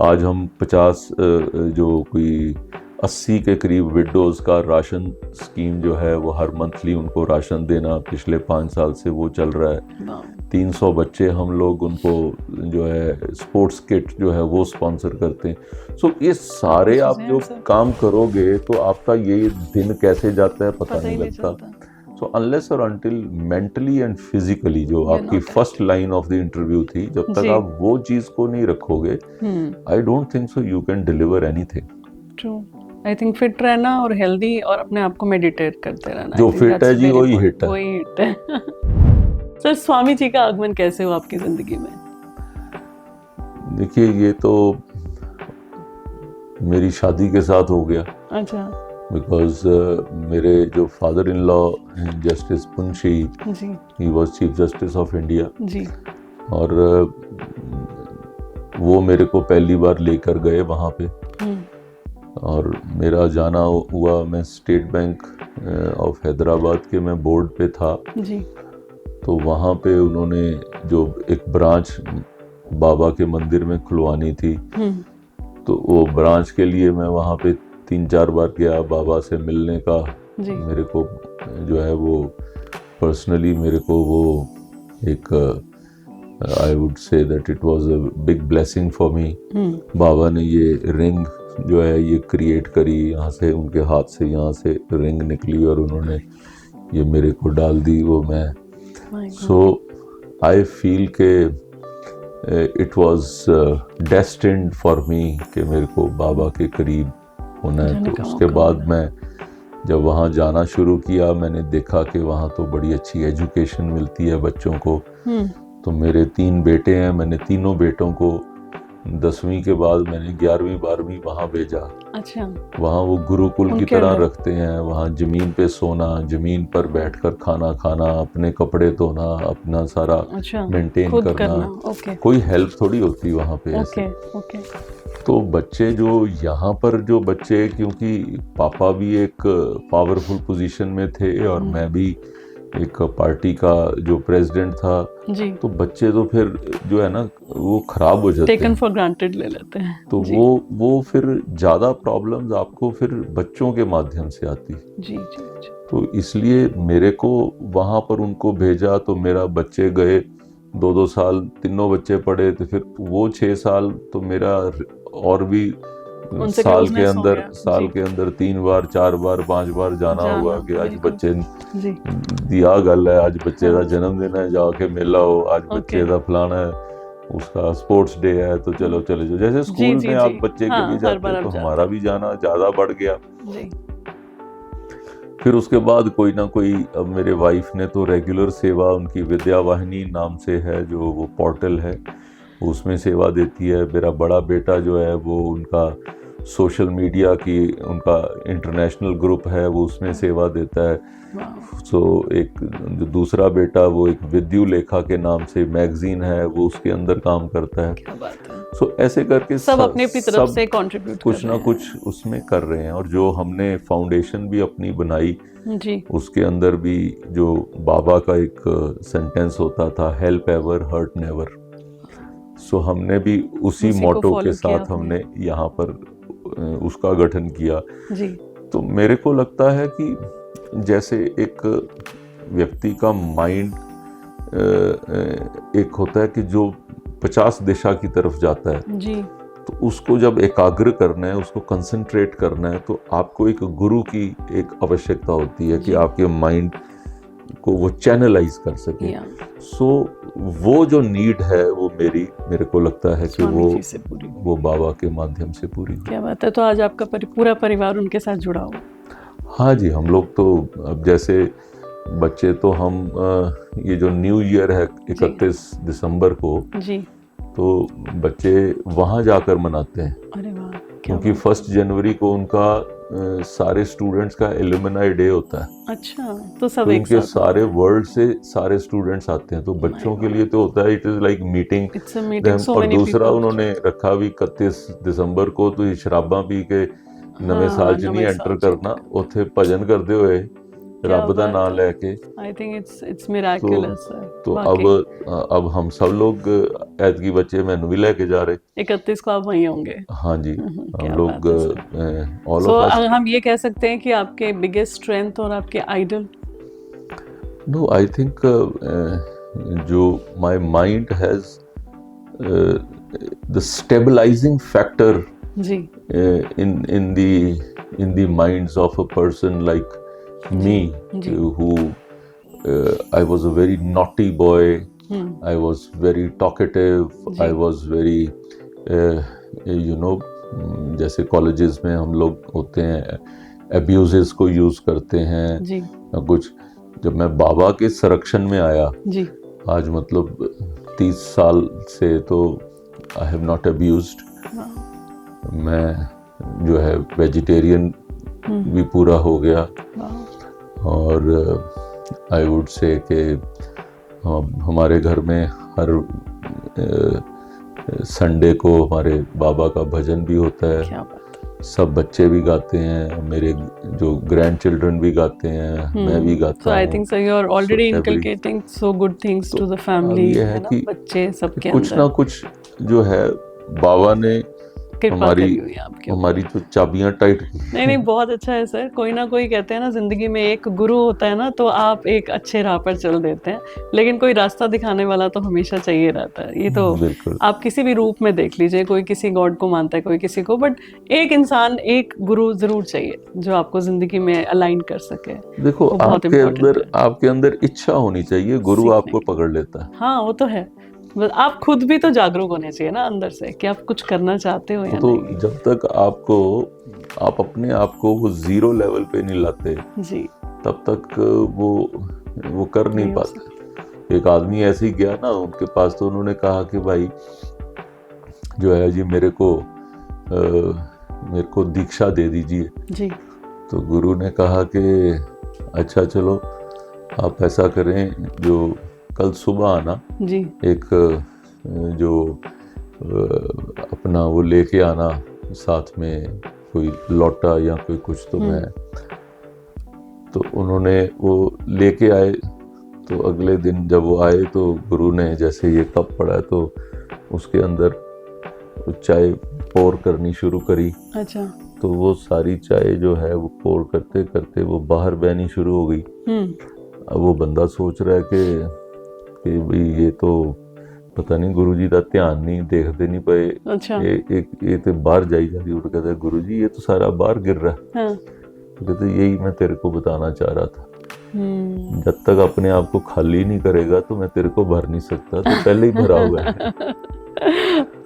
आज हम 50 जो कोई 80 के करीब विडोज़ का राशन स्कीम जो है वो हर मंथली उनको राशन देना पिछले 5 साल से वो चल रहा है। 300 बच्चे हम लोग उनको जो है स्पोर्ट्स किट जो है वो स्पॉन्सर करते हैं। सो ये सारे आप जो काम करोगे तो आपका ये दिन कैसे जाता है पता नहीं लगता। सो अनलेस और अनटिल मेंटली एंड फिजिकली जो आपकी first line of the interview थी, जब तक आप वो चीज को नहीं रखोगे, I don't think so you can deliver anything. True. I think fit रहना और हेल्दी और अपने आप को मेडिटेट करते रहना। जो फिट है जी वही हिट है। वही हिट है। सर, स्वामी जी का आगमन कैसे हुआ आपकी जिंदगी में? देखिए, ये तो मेरी शादी के साथ हो गया। अच्छा। बिकॉज मेरे जो फादर इन लॉ हैं justice Punshi, he was chief justice of India जी। और वो मेरे को पहली बार लेकर गए वहाँ पे और मेरा जाना हुआ। मैं स्टेट बैंक ऑफ हैदराबाद के मैं बोर्ड पे था जी। तो वहाँ पे उन्होंने जो एक ब्रांच बाबा के मंदिर में खुलवानी थी, तो वो ब्रांच के लिए मैं वहाँ पे 3-4 बार गया बाबा से मिलने का। मेरे को जो है वो पर्सनली मेरे को वो एक I would say that it was a big blessing for me. बाबा ने ये रिंग जो है ये क्रिएट करी, यहाँ से उनके हाथ से यहाँ से रिंग निकली और उन्होंने ये मेरे को डाल दी। वो मैं सो आई फील के it was destined for me कि मेरे को बाबा के करीब होना है। तो उसके बाद मैं जब वहाँ जाना शुरू किया, मैंने देखा कि वहाँ तो बड़ी अच्छी एजुकेशन मिलती है बच्चों को। तो मेरे 3 बेटे हैं, मैंने तीनों बेटों को 10वीं के बाद मैंने 11वीं 12वीं वहाँ भेजा। अच्छा। वहाँ वो गुरुकुल की तरह रखते हैं। वहाँ जमीन पे सोना, जमीन पर बैठकर खाना खाना, अपने कपड़े धोना, अपना सारा मेंटेन करना। कोई हेल्प थोड़ी होती वहाँ पे ऐसे। तो बच्चे जो यहाँ पर जो बच्चे, क्योंकि पापा भी एक पावरफुल पोजीशन में थे और मैं भी एक पार्टी का जो प्रेसिडेंट था जी। तो बच्चे तो फिर जो है ना वो खराब हो जाते हैं, टेकन फॉर ग्रांटेड ले लेते हैं। तो वो फिर ज्यादा प्रॉब्लम्स आपको फिर बच्चों के माध्यम से आती जी, जी, जी। तो इसलिए मेरे को वहां पर उनको भेजा। तो मेरा बच्चे गए, 2-2 साल तीनों बच्चे पढ़े, तो फिर वो 6 साल तो मेरा और भी उनसे साल closeness हो गया। जी। के अंदर 3 बार 4 बार 5 बार जाना हुआ कि आज बिल्कुल। बच्चे जी। दी आ गल है, आज बच्चे का जन्मदिन है, जाके मिला हो, आज बच्चे Okay. का फलाना है, उसका स्पोर्ट्स डे है, तो चलो चले जाओ। जैसे स्कूल जी, में जी। आप बच्चे के हाँ, लिए हर जाते बार हैं, आप तो जाते हमारा भी जाना ज़्यादा बढ़ गया। जी। फिर उसके बाद कोई ना कोई, अब मेरे वाइफ ने तो रेगुलर सेवा, उनकी विद्या वाहिनी नाम से है जो वो पोर्टल है, उसमें सेवा देती है। मेरा बड़ा बेटा जो है वो उनका सोशल मीडिया की, उनका इंटरनेशनल ग्रुप है, वो उसमें सेवा देता है। वाह। सो एक जो दूसरा बेटा, वो एक विद्यु लेखा के नाम से मैगजीन है, वो उसके अंदर काम करता है। क्या बात है। सो ऐसे करके सब अपनी अपनी तरफ सब से कंट्रीब्यूट कर कुछ ना रहे हैं। कुछ उसमें कर रहे हैं। और जो हमने फाउंडेशन भी अपनी बनाई, जी। उसके अंदर भी जो बाबा का एक सेंटेंस होता था, हेल्प एवर हर्ट नेवर, सो हमने भी उसी उसी को मोटो follow के किया साथ हमने यहाँ पर उसका गठन किया। जी। तो मेरे को लगता है कि जैसे एक व्यक्ति का माइंड एक होता है कि जो 50 दिशा की तरफ जाता है, जी। तो उसको जब एकाग्र करना है, उसको कंसंट्रेट करना है, तो आपको एक गुरु की एक आवश्यकता होती है कि जी। आपके माइंड को वो चैनलाइज कर सके। या सो वो जो नीड है वो मेरे को लगता है कि स्वामी जी से पूरी। वो बाबा के माध्यम से पूरी हुई। क्या बात है। तो आज आपका पूरा परिवार उनके साथ जुड़ा हो। हाँ जी, हम लोग तो अब जैसे बच्चे तो हम ये जो न्यू ईयर है 31 दिसंबर को, जी। तो बच्चे वहाँ जाकर मनाते हैं, अरे वाह। क्या क्योंकि बात 1 जनवरी को उनका सारे स्टूडेंट्स का एलुमनाई डे होता है। है। अच्छा, तो सब तो एक उनके साथ सारे वर्ल्ड से सारे स्टूडेंट्स आते हैं, तो बच्चों के लिए तो होता है, it is like meeting it's a meeting so और मेनी दूसरा पीपल। उन्होंने रखा भी 31 दिसंबर को, तो ये शराबा पी के नਵੇਂ हाँ, साल च नहीं नਵੇਂ एंटर साल च करना, उत्थे भजन करते हुए क्या रब दा बात नाम है। लेके। आई थिंक इट्स मिराकुलस है। तो वाकई। अब हम सब लोग ऐतकी बच्चे मैनू भी लेके जा रहे। 31 को आप वहीं होंगे। हाँ जी, क्या हम लोग बात है sir. All so of us. हम ये कह सकते हैं कि आपके बिगेस्ट स्ट्रेंथ और आपके आइडल। नो, आई थिंक जो my mind has the stabilising factor जी। in the minds of a person like me, जी। who I was a very naughty boy, hmm. I was very talkative, जी। I was very you know, जैसे colleges में हम लोग होते हैं, abuses को यूज करते हैं जी। या कुछ। जब मैं बाबा के संरक्षण में आया, जी। आज मतलब 30 साल से, तो आई हैव नॉट अब्यूज्ड। मैं जो है वेजिटेरियन भी पूरा हो गया, और आई वुड से कि हमारे घर में हर संडे को हमारे बाबा का भजन भी होता है। क्या बात है। सब बच्चे भी गाते हैं, मेरे जो ग्रैंड चिल्ड्रन भी गाते हैं, मैं भी गाता So हूँ। I think so you are already So every- inculcating so good things to the अब family, ये है है ना, कि बच्चे सबके कुछ ना अंदर कुछ जो है बाबा ने कृपा करी हुई है आपके ऊपर। हमारी जो चाबियां टाइट की। नहीं नहीं, बहुत अच्छा है सर। कोई ना कोई कहते हैं ना, जिंदगी में एक गुरु होता है ना, तो आप एक अच्छे राह पर चल देते हैं, लेकिन कोई रास्ता दिखाने वाला तो हमेशा चाहिए रहता है। ये तो बिल्कुल। आप किसी भी रूप में देख लीजिए, कोई किसी गॉड को मानता है, कोई किसी को, बट एक इंसान, एक गुरु जरूर चाहिए जो आपको जिंदगी में अलाइन कर सके। देखो, वो बहुत important है। आपके अंदर इच्छा होनी चाहिए, गुरु सीखने आपको पकड़ लेता है। हाँ, वो तो है। बस आप खुद भी तो जागरूक होने चाहिए ना अंदर से, कि आप कुछ करना चाहते हो या तो नहीं। जब तक आप अपने आप को वो 0 लेवल पे नहीं लाते, जी। तब तक वो कर नहीं हो पाते। एक आदमी ऐसे ही गया ना उनके पास, तो उन्होंने कहा कि भाई जो है जी, मेरे को दीक्षा दे दीजिए। जी। तो गुरु ने कहा कि अच्छा चलो, आप ऐसा करें, जो कल सुबह आना, जी। एक जो अपना वो लेके आना साथ में, कोई लौटा या कोई कुछ, तो मैं तो उन्होंने वो लेके आए। तो अगले दिन जब वो आए, तो गुरु ने जैसे ये कप पड़ा, तो उसके अंदर चाय पोर करनी शुरू करी। अच्छा। तो वो सारी चाय जो है वो पोर करते करते वो बाहर बहनी शुरू हो गई। अब वो बंदा सोच रहा है कि भाई ये तो ਪਤਾ ਨਹੀਂ ਗੁਰੂ ਜੀ ਦਾ ਧਿਆਨ ਨਹੀਂ ਦੇਖਦੇ नहीं पे अच्छा ये तो बाहर जाई जा रही, उठ कहते गुरु जी ये तो सारा बाहर गिर रहा है। हाँ तो कहते यही मैं तेरे को बताना चाह रहा था, जब तक अपने आप को खाली नहीं करेगा तो मैं तेरे को भर नहीं सकता, तो पहले ही भरा हुआ है।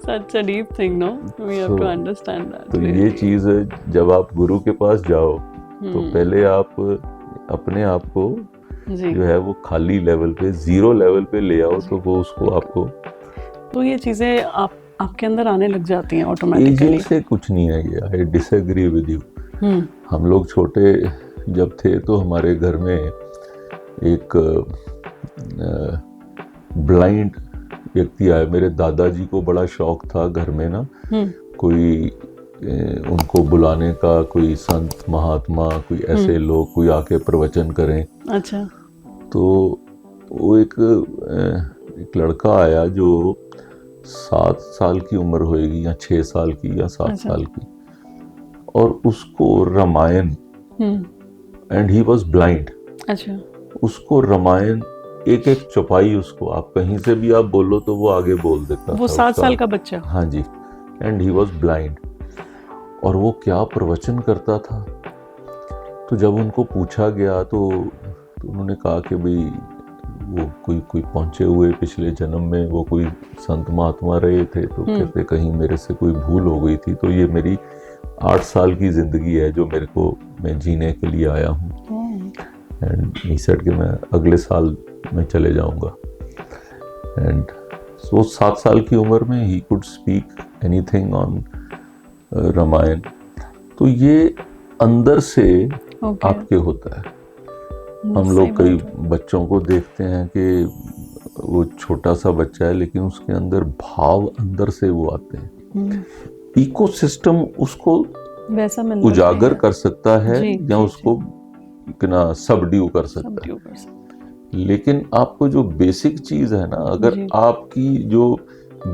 such a deep thing, no? We have to understand that. तो ये चीज जब आप गुरु के पास जाओ तो पहले आप अपने आप को जी जो है वो खाली लेवल पे, जीरो लेवल पे ले आओ, तो वो उसको आपको तो ये चीजें आपके अंदर आने लग जाती हैं ऑटोमेटिकली। एजिंग से कुछ नहीं है ये, आई डिसएग्री विद यू। हम लोग छोटे जब थे तो हमारे घर में एक ब्लाइंड व्यक्ति आया। मेरे दादाजी को बड़ा शौक था घर में ना कोई उनको बुलाने का, कोई संत महात्मा, कोई ऐसे लोग कोई आके प्रवचन करें। अच्छा। तो वो एक लड़का आया जो 7 साल की उम्र होएगी या 6 साल की या 7 अच्छा। साल की, और उसको Ramayana, and he was blind, अच्छा। उसको रामायण एक एक चौपाई, उसको आप कहीं से भी आप बोलो तो वो आगे बोल देता वो था। 7 साल का बच्चा। हाँ जी, एंड ही वाज ब्लाइंड, और वो क्या प्रवचन करता था। तो जब उनको पूछा गया तो उन्होंने कहा कि भाई वो कोई पहुंचे हुए पिछले जन्म में वो कोई संत महात्मा रहे थे, तो कहते कहीं मेरे से कोई भूल हो गई थी, तो ये मेरी 8 साल की जिंदगी है जो मैं जीने के लिए आया हूँ। एंड ही सेड कि मैं अगले साल मैं चले जाऊंगा। एंड सो 7 साल की उम्र में he could speak anything on Ramayana. तो ये अंदर से आपके होता है। हम लोग कई बच्चों को देखते हैं कि वो छोटा सा बच्चा है लेकिन उसके अंदर भाव अंदर से वो आते हैं। इकोसिस्टम उसको वैसा उजागर कर सकता है जी, या जी, उसको कितना सबड्यू कर सकता है। लेकिन आपको जो बेसिक चीज है ना, अगर आपकी जो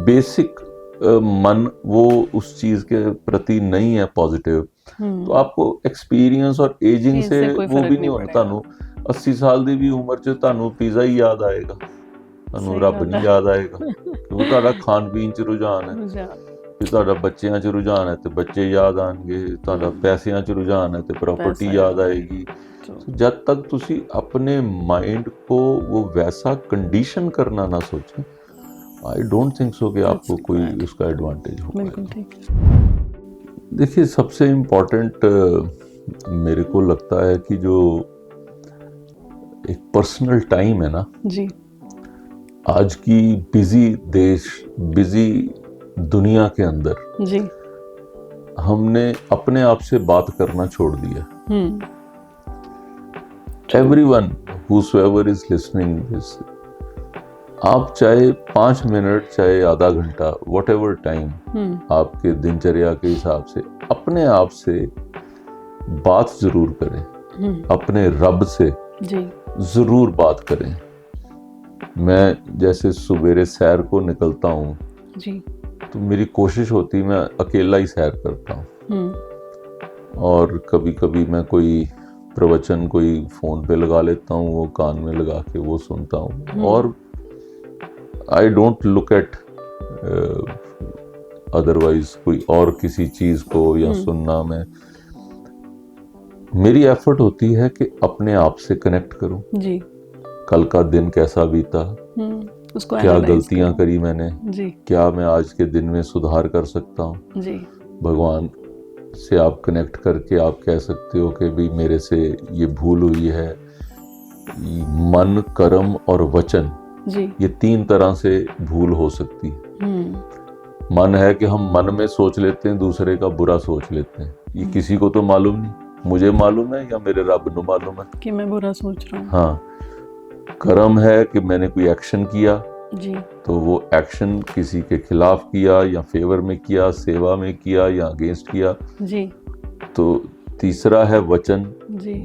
बेसिक मन वो उस चीज के प्रति नहीं है पॉजिटिव, तो आपको एक्सपीरियंस और एजिंग से वो भी नहीं होना। ਤੁਹਾਨੂੰ 80 ਸਾਲ ਦੀ ਵੀ ਉਮਰ 'ਚ ਤੁਹਾਨੂੰ ਪੀਜ਼ਾ ਹੀ ਯਾਦ ਆਏਗਾ, ਤੁਹਾਨੂੰ ਰੱਬ ਨਹੀਂ ਯਾਦ ਆਏਗਾ, ਕਿਉਂਕਿ ਤੁਹਾਡਾ ਖਾਣ ਪੀਣ 'ਚ ਰੁਝਾਨ ਹੈ। ਜੇ ਤੁਹਾਡਾ ਬੱਚਿਆਂ 'ਚ ਰੁਝਾਨ ਹੈ ਤੇ ਬੱਚੇ ਯਾਦ ਆਣਗੇ, ਤੁਹਾਡਾ ਪੈਸਿਆਂ 'ਚ ਰੁਝਾਨ है तो प्रॉपर्टी याद आएगी। जब तक तुसी अपने माइंड को वो वैसा कंडीशन करना ना सोचें, आई डोंट थिंक सो कि आपको कोई उसका एडवांटेज होगा। देखिए सबसे इम्पोर्टेंट मेरे को लगता है कि जो एक पर्सनल टाइम है ना जी, आज की बिजी दुनिया के अंदर जी हमने अपने आप से बात करना छोड़ दिया। Everyone whosoever is listening this, आप चाहे 5 मिनट चाहे आधा घंटा whatever टाइम आपके दिनचर्या के हिसाब से अपने आप से बात जरूर करें, अपने रब से जी जरूर बात करें। मैं जैसे सवेरे सैर को निकलता हूँ जी, तो मेरी कोशिश होती है मैं अकेला ही सैर करता हूँ, और कभी कभी मैं कोई प्रवचन कोई फोन पे लगा लेता हूँ, वो कान में लगा के वो सुनता हूँ, और I don't look at otherwise कोई और किसी चीज को या सुनना। मेरी एफर्ट होती है कि अपने आप से कनेक्ट करूं जी, कल का दिन कैसा बीता, उसको क्या गलतियां करी मैंने जी, क्या मैं आज के दिन में सुधार कर सकता हूँ। जी भगवान से आप कनेक्ट करके आप कह सकते हो कि भाई मेरे से ये भूल हुई है। मन, कर्म और वचन, जी, ये 3 तरह से भूल हो सकती है। मन है कि हम मन में सोच लेते हैं, दूसरे का बुरा सोच लेते हैं, ये किसी को तो मालूम नहीं, मुझे मालूम है या मेरे रब को मालूम है कि मैं बुरा सोच रहा हूँ। हाँ, कर्म है कि मैंने कोई एक्शन किया जी, तो वो एक्शन किसी के खिलाफ किया या फेवर में किया, सेवा में किया या अगेंस्ट किया जी। तो तीसरा है वचन जी,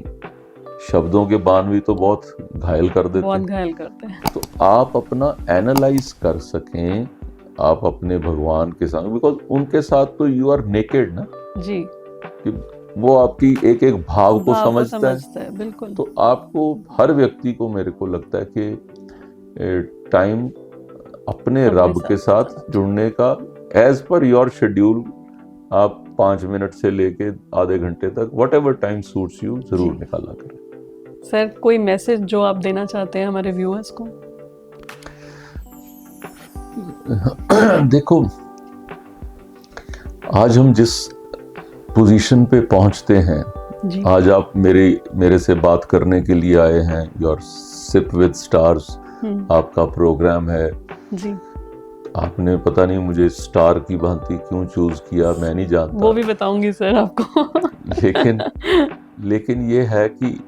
शब्दों के बाण भी तो बहुत घायल कर देते बहुत हैं। घायल करते हैं। तो आप अपना एनालाइज कर सकें, आप अपने भगवान के साथ, बिकॉज उनके साथ तो यू आर नेकेड ना जी, कि वो आपकी एक एक भाव को समझता है। बिल्कुल। तो आपको हर व्यक्ति को, मेरे को लगता है कि टाइम अपने रब के साथ जुड़ने का एज पर योर शेड्यूल आप 5 मिनट से लेके आधे घंटे तक व्हाटएवर टाइम सूट्स यू जरूर निकाला करें। सर कोई मैसेज जो आप देना चाहते हैं हमारे व्यूअर्स को? देखो, आज हम जिस पोजीशन पे पहुंचते हैं, आज आप मेरे से बात करने के लिए आए हैं, योर सिप विद स्टार्स आपका प्रोग्राम है जी। आपने पता नहीं मुझे स्टार की भांति क्यों चूज किया, मैं नहीं जानता, वो भी बताऊंगी सर आपको। लेकिन ये है कि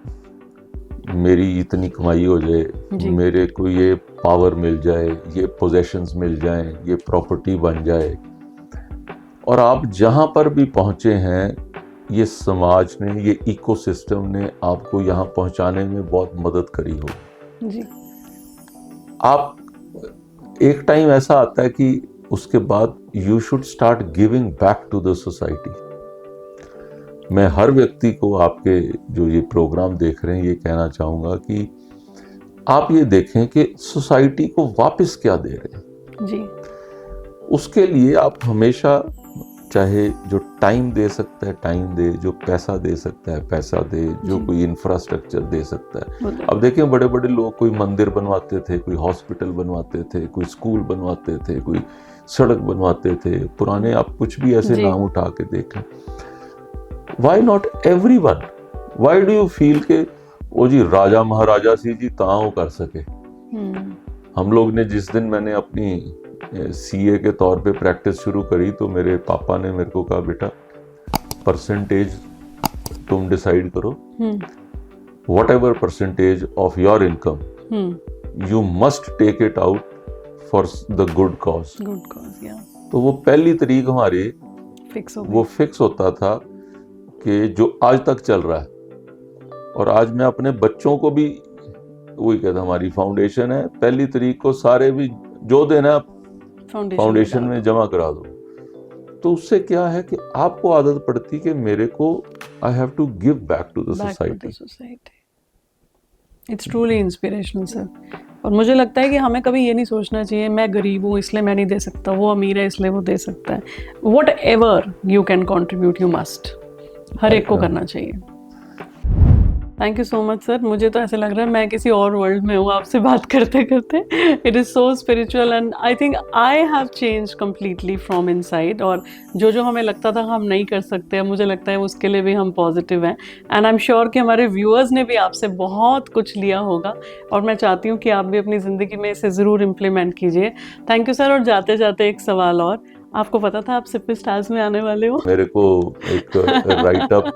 मेरी इतनी कमाई हो जाए, मेरे को ये पावर मिल जाए, ये पोजेशंस मिल जाएं, ये प्रॉपर्टी बन जाए, और आप जहां पर भी पहुंचे हैं, ये समाज ने, ये इकोसिस्टम ने आपको यहाँ पहुंचाने में बहुत मदद करी हो जी। आप एक टाइम ऐसा आता है कि उसके बाद you should start giving back to the society. मैं हर व्यक्ति को, आपके जो ये प्रोग्राम देख रहे हैं, ये कहना चाहूंगा कि आप ये देखें कि सोसाइटी को वापस क्या दे रहे हैं जी। उसके लिए आप हमेशा, चाहे जो टाइम दे सकता है टाइम दे, जो पैसा दे सकता है पैसा दे, जो कोई इंफ्रास्ट्रक्चर दे सकता है। अब देखें, बड़े बड़े लोग कोई मंदिर बनवाते थे, कोई हॉस्पिटल बनवाते थे, कोई स्कूल बनवाते थे, कोई सड़क बनवाते थे, पुराने आप कुछ भी ऐसे नाम उठा के देखें। Why not everyone? Why do you feel के वो जी राजा महाराजा सी जी ताओ कर सके? हम लोग ने जिस दिन मैंने अपनी सीए के तौर पे प्रैक्टिस शुरू करी, तो मेरे पापा ने मेरे को कहा, बेटा परसेंटेज तुम डिसाइड करो, whatever percentage of your income you must take it out for the good cause. तो वो पहली तारीख हमारे वो फिक्स होता था कि जो आज तक चल रहा है, और आज मैं अपने बच्चों को भी वही कहता, हमारी फाउंडेशन है, पहली तारीख को सारे भी जो देना फाउंडेशन में जमा करा दो। तो उससे क्या है कि आपको आदत पड़ती कि मेरे को I have to give back to the society. It's truly inspirational sir. और मुझे लगता है कि हमें कभी ये नहीं सोचना चाहिए मैं गरीब हूँ इसलिए मैं नहीं दे सकता, वो अमीर है इसलिए वो दे सकता है। Whatever you can contribute you must, हर एक को करना चाहिए। Thank you so much sir. मुझे तो ऐसे लग रहा है मैं किसी और वर्ल्ड में हूँ आपसे बात करते करते। It is so spiritual and I think I have change completely from inside. और जो हमें लगता था हम नहीं कर सकते, मुझे लगता है उसके लिए भी हम पॉजिटिव हैं। एंड आई एम श्योर कि हमारे व्यूअर्स ने भी आपसे बहुत कुछ लिया होगा, और मैं चाहती हूँ कि आप भी अपनी ज़िंदगी में इसे ज़रूर इम्प्लीमेंट कीजिए। Thank you sir. और जाते जाते एक सवाल और, आपको पता था आप सिप विद स्टार्स में आने वाले हो? मेरे को एक राइट अप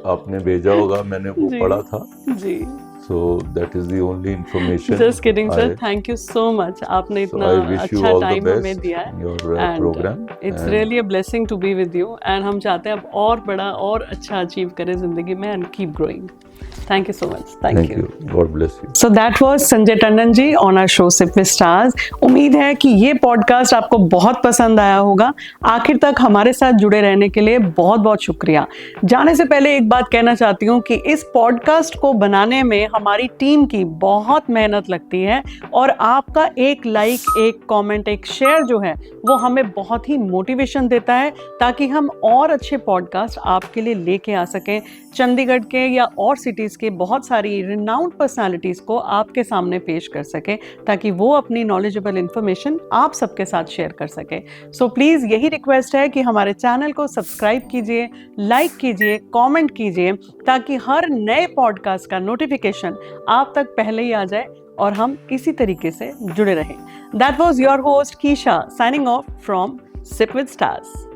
आपने भेजा होगा, मैंने वो पढ़ा था जी। So that is the only information. Just kidding, sir. Thank you so much. आपने इतना अच्छा टाइम हमें दिया है। Your program. It's really a blessing to be with you. And हम चाहते हैं आप और बड़ा और अच्छा अचीव करें जिंदगी में and keep growing. Thank you so much. Thank you. God bless you. So that was Sanjay Tandon ji on our show Sip with Stars. उम्मीद है कि ये पॉडकास्ट आपको बहुत पसंद आया होगा। आखिर तक हमारे साथ जुड़े रहने के लिए बहुत बहुत शुक्रिया। जाने से पहले एक बात कहना चाहती हूँ कि इस पॉडकास्ट को बनाने में हमारी टीम की बहुत मेहनत लगती है, और आपका एक लाइक, एक कमेंट, एक शेयर जो है वो हमें बहुत ही मोटिवेशन देता है, ताकि हम और अच्छे पॉडकास्ट आपके लिए लेके आ सकें। चंडीगढ़ के या और सिटीज़ के बहुत सारी रिनाउंड पर्सनालिटीज़ को आपके सामने पेश कर सकें, ताकि वो अपनी नॉलेजेबल इन्फॉर्मेशन आप सबके साथ शेयर कर सके। सो प्लीज़ यही रिक्वेस्ट है कि हमारे चैनल को सब्सक्राइब कीजिए, लाइक कीजिए, कमेंट कीजिए, ताकि हर नए पॉडकास्ट का नोटिफिकेशन आप तक पहले ही आ जाए और हम इसी तरीके से जुड़े रहें। That was your host Keisha signing off from sip with stars.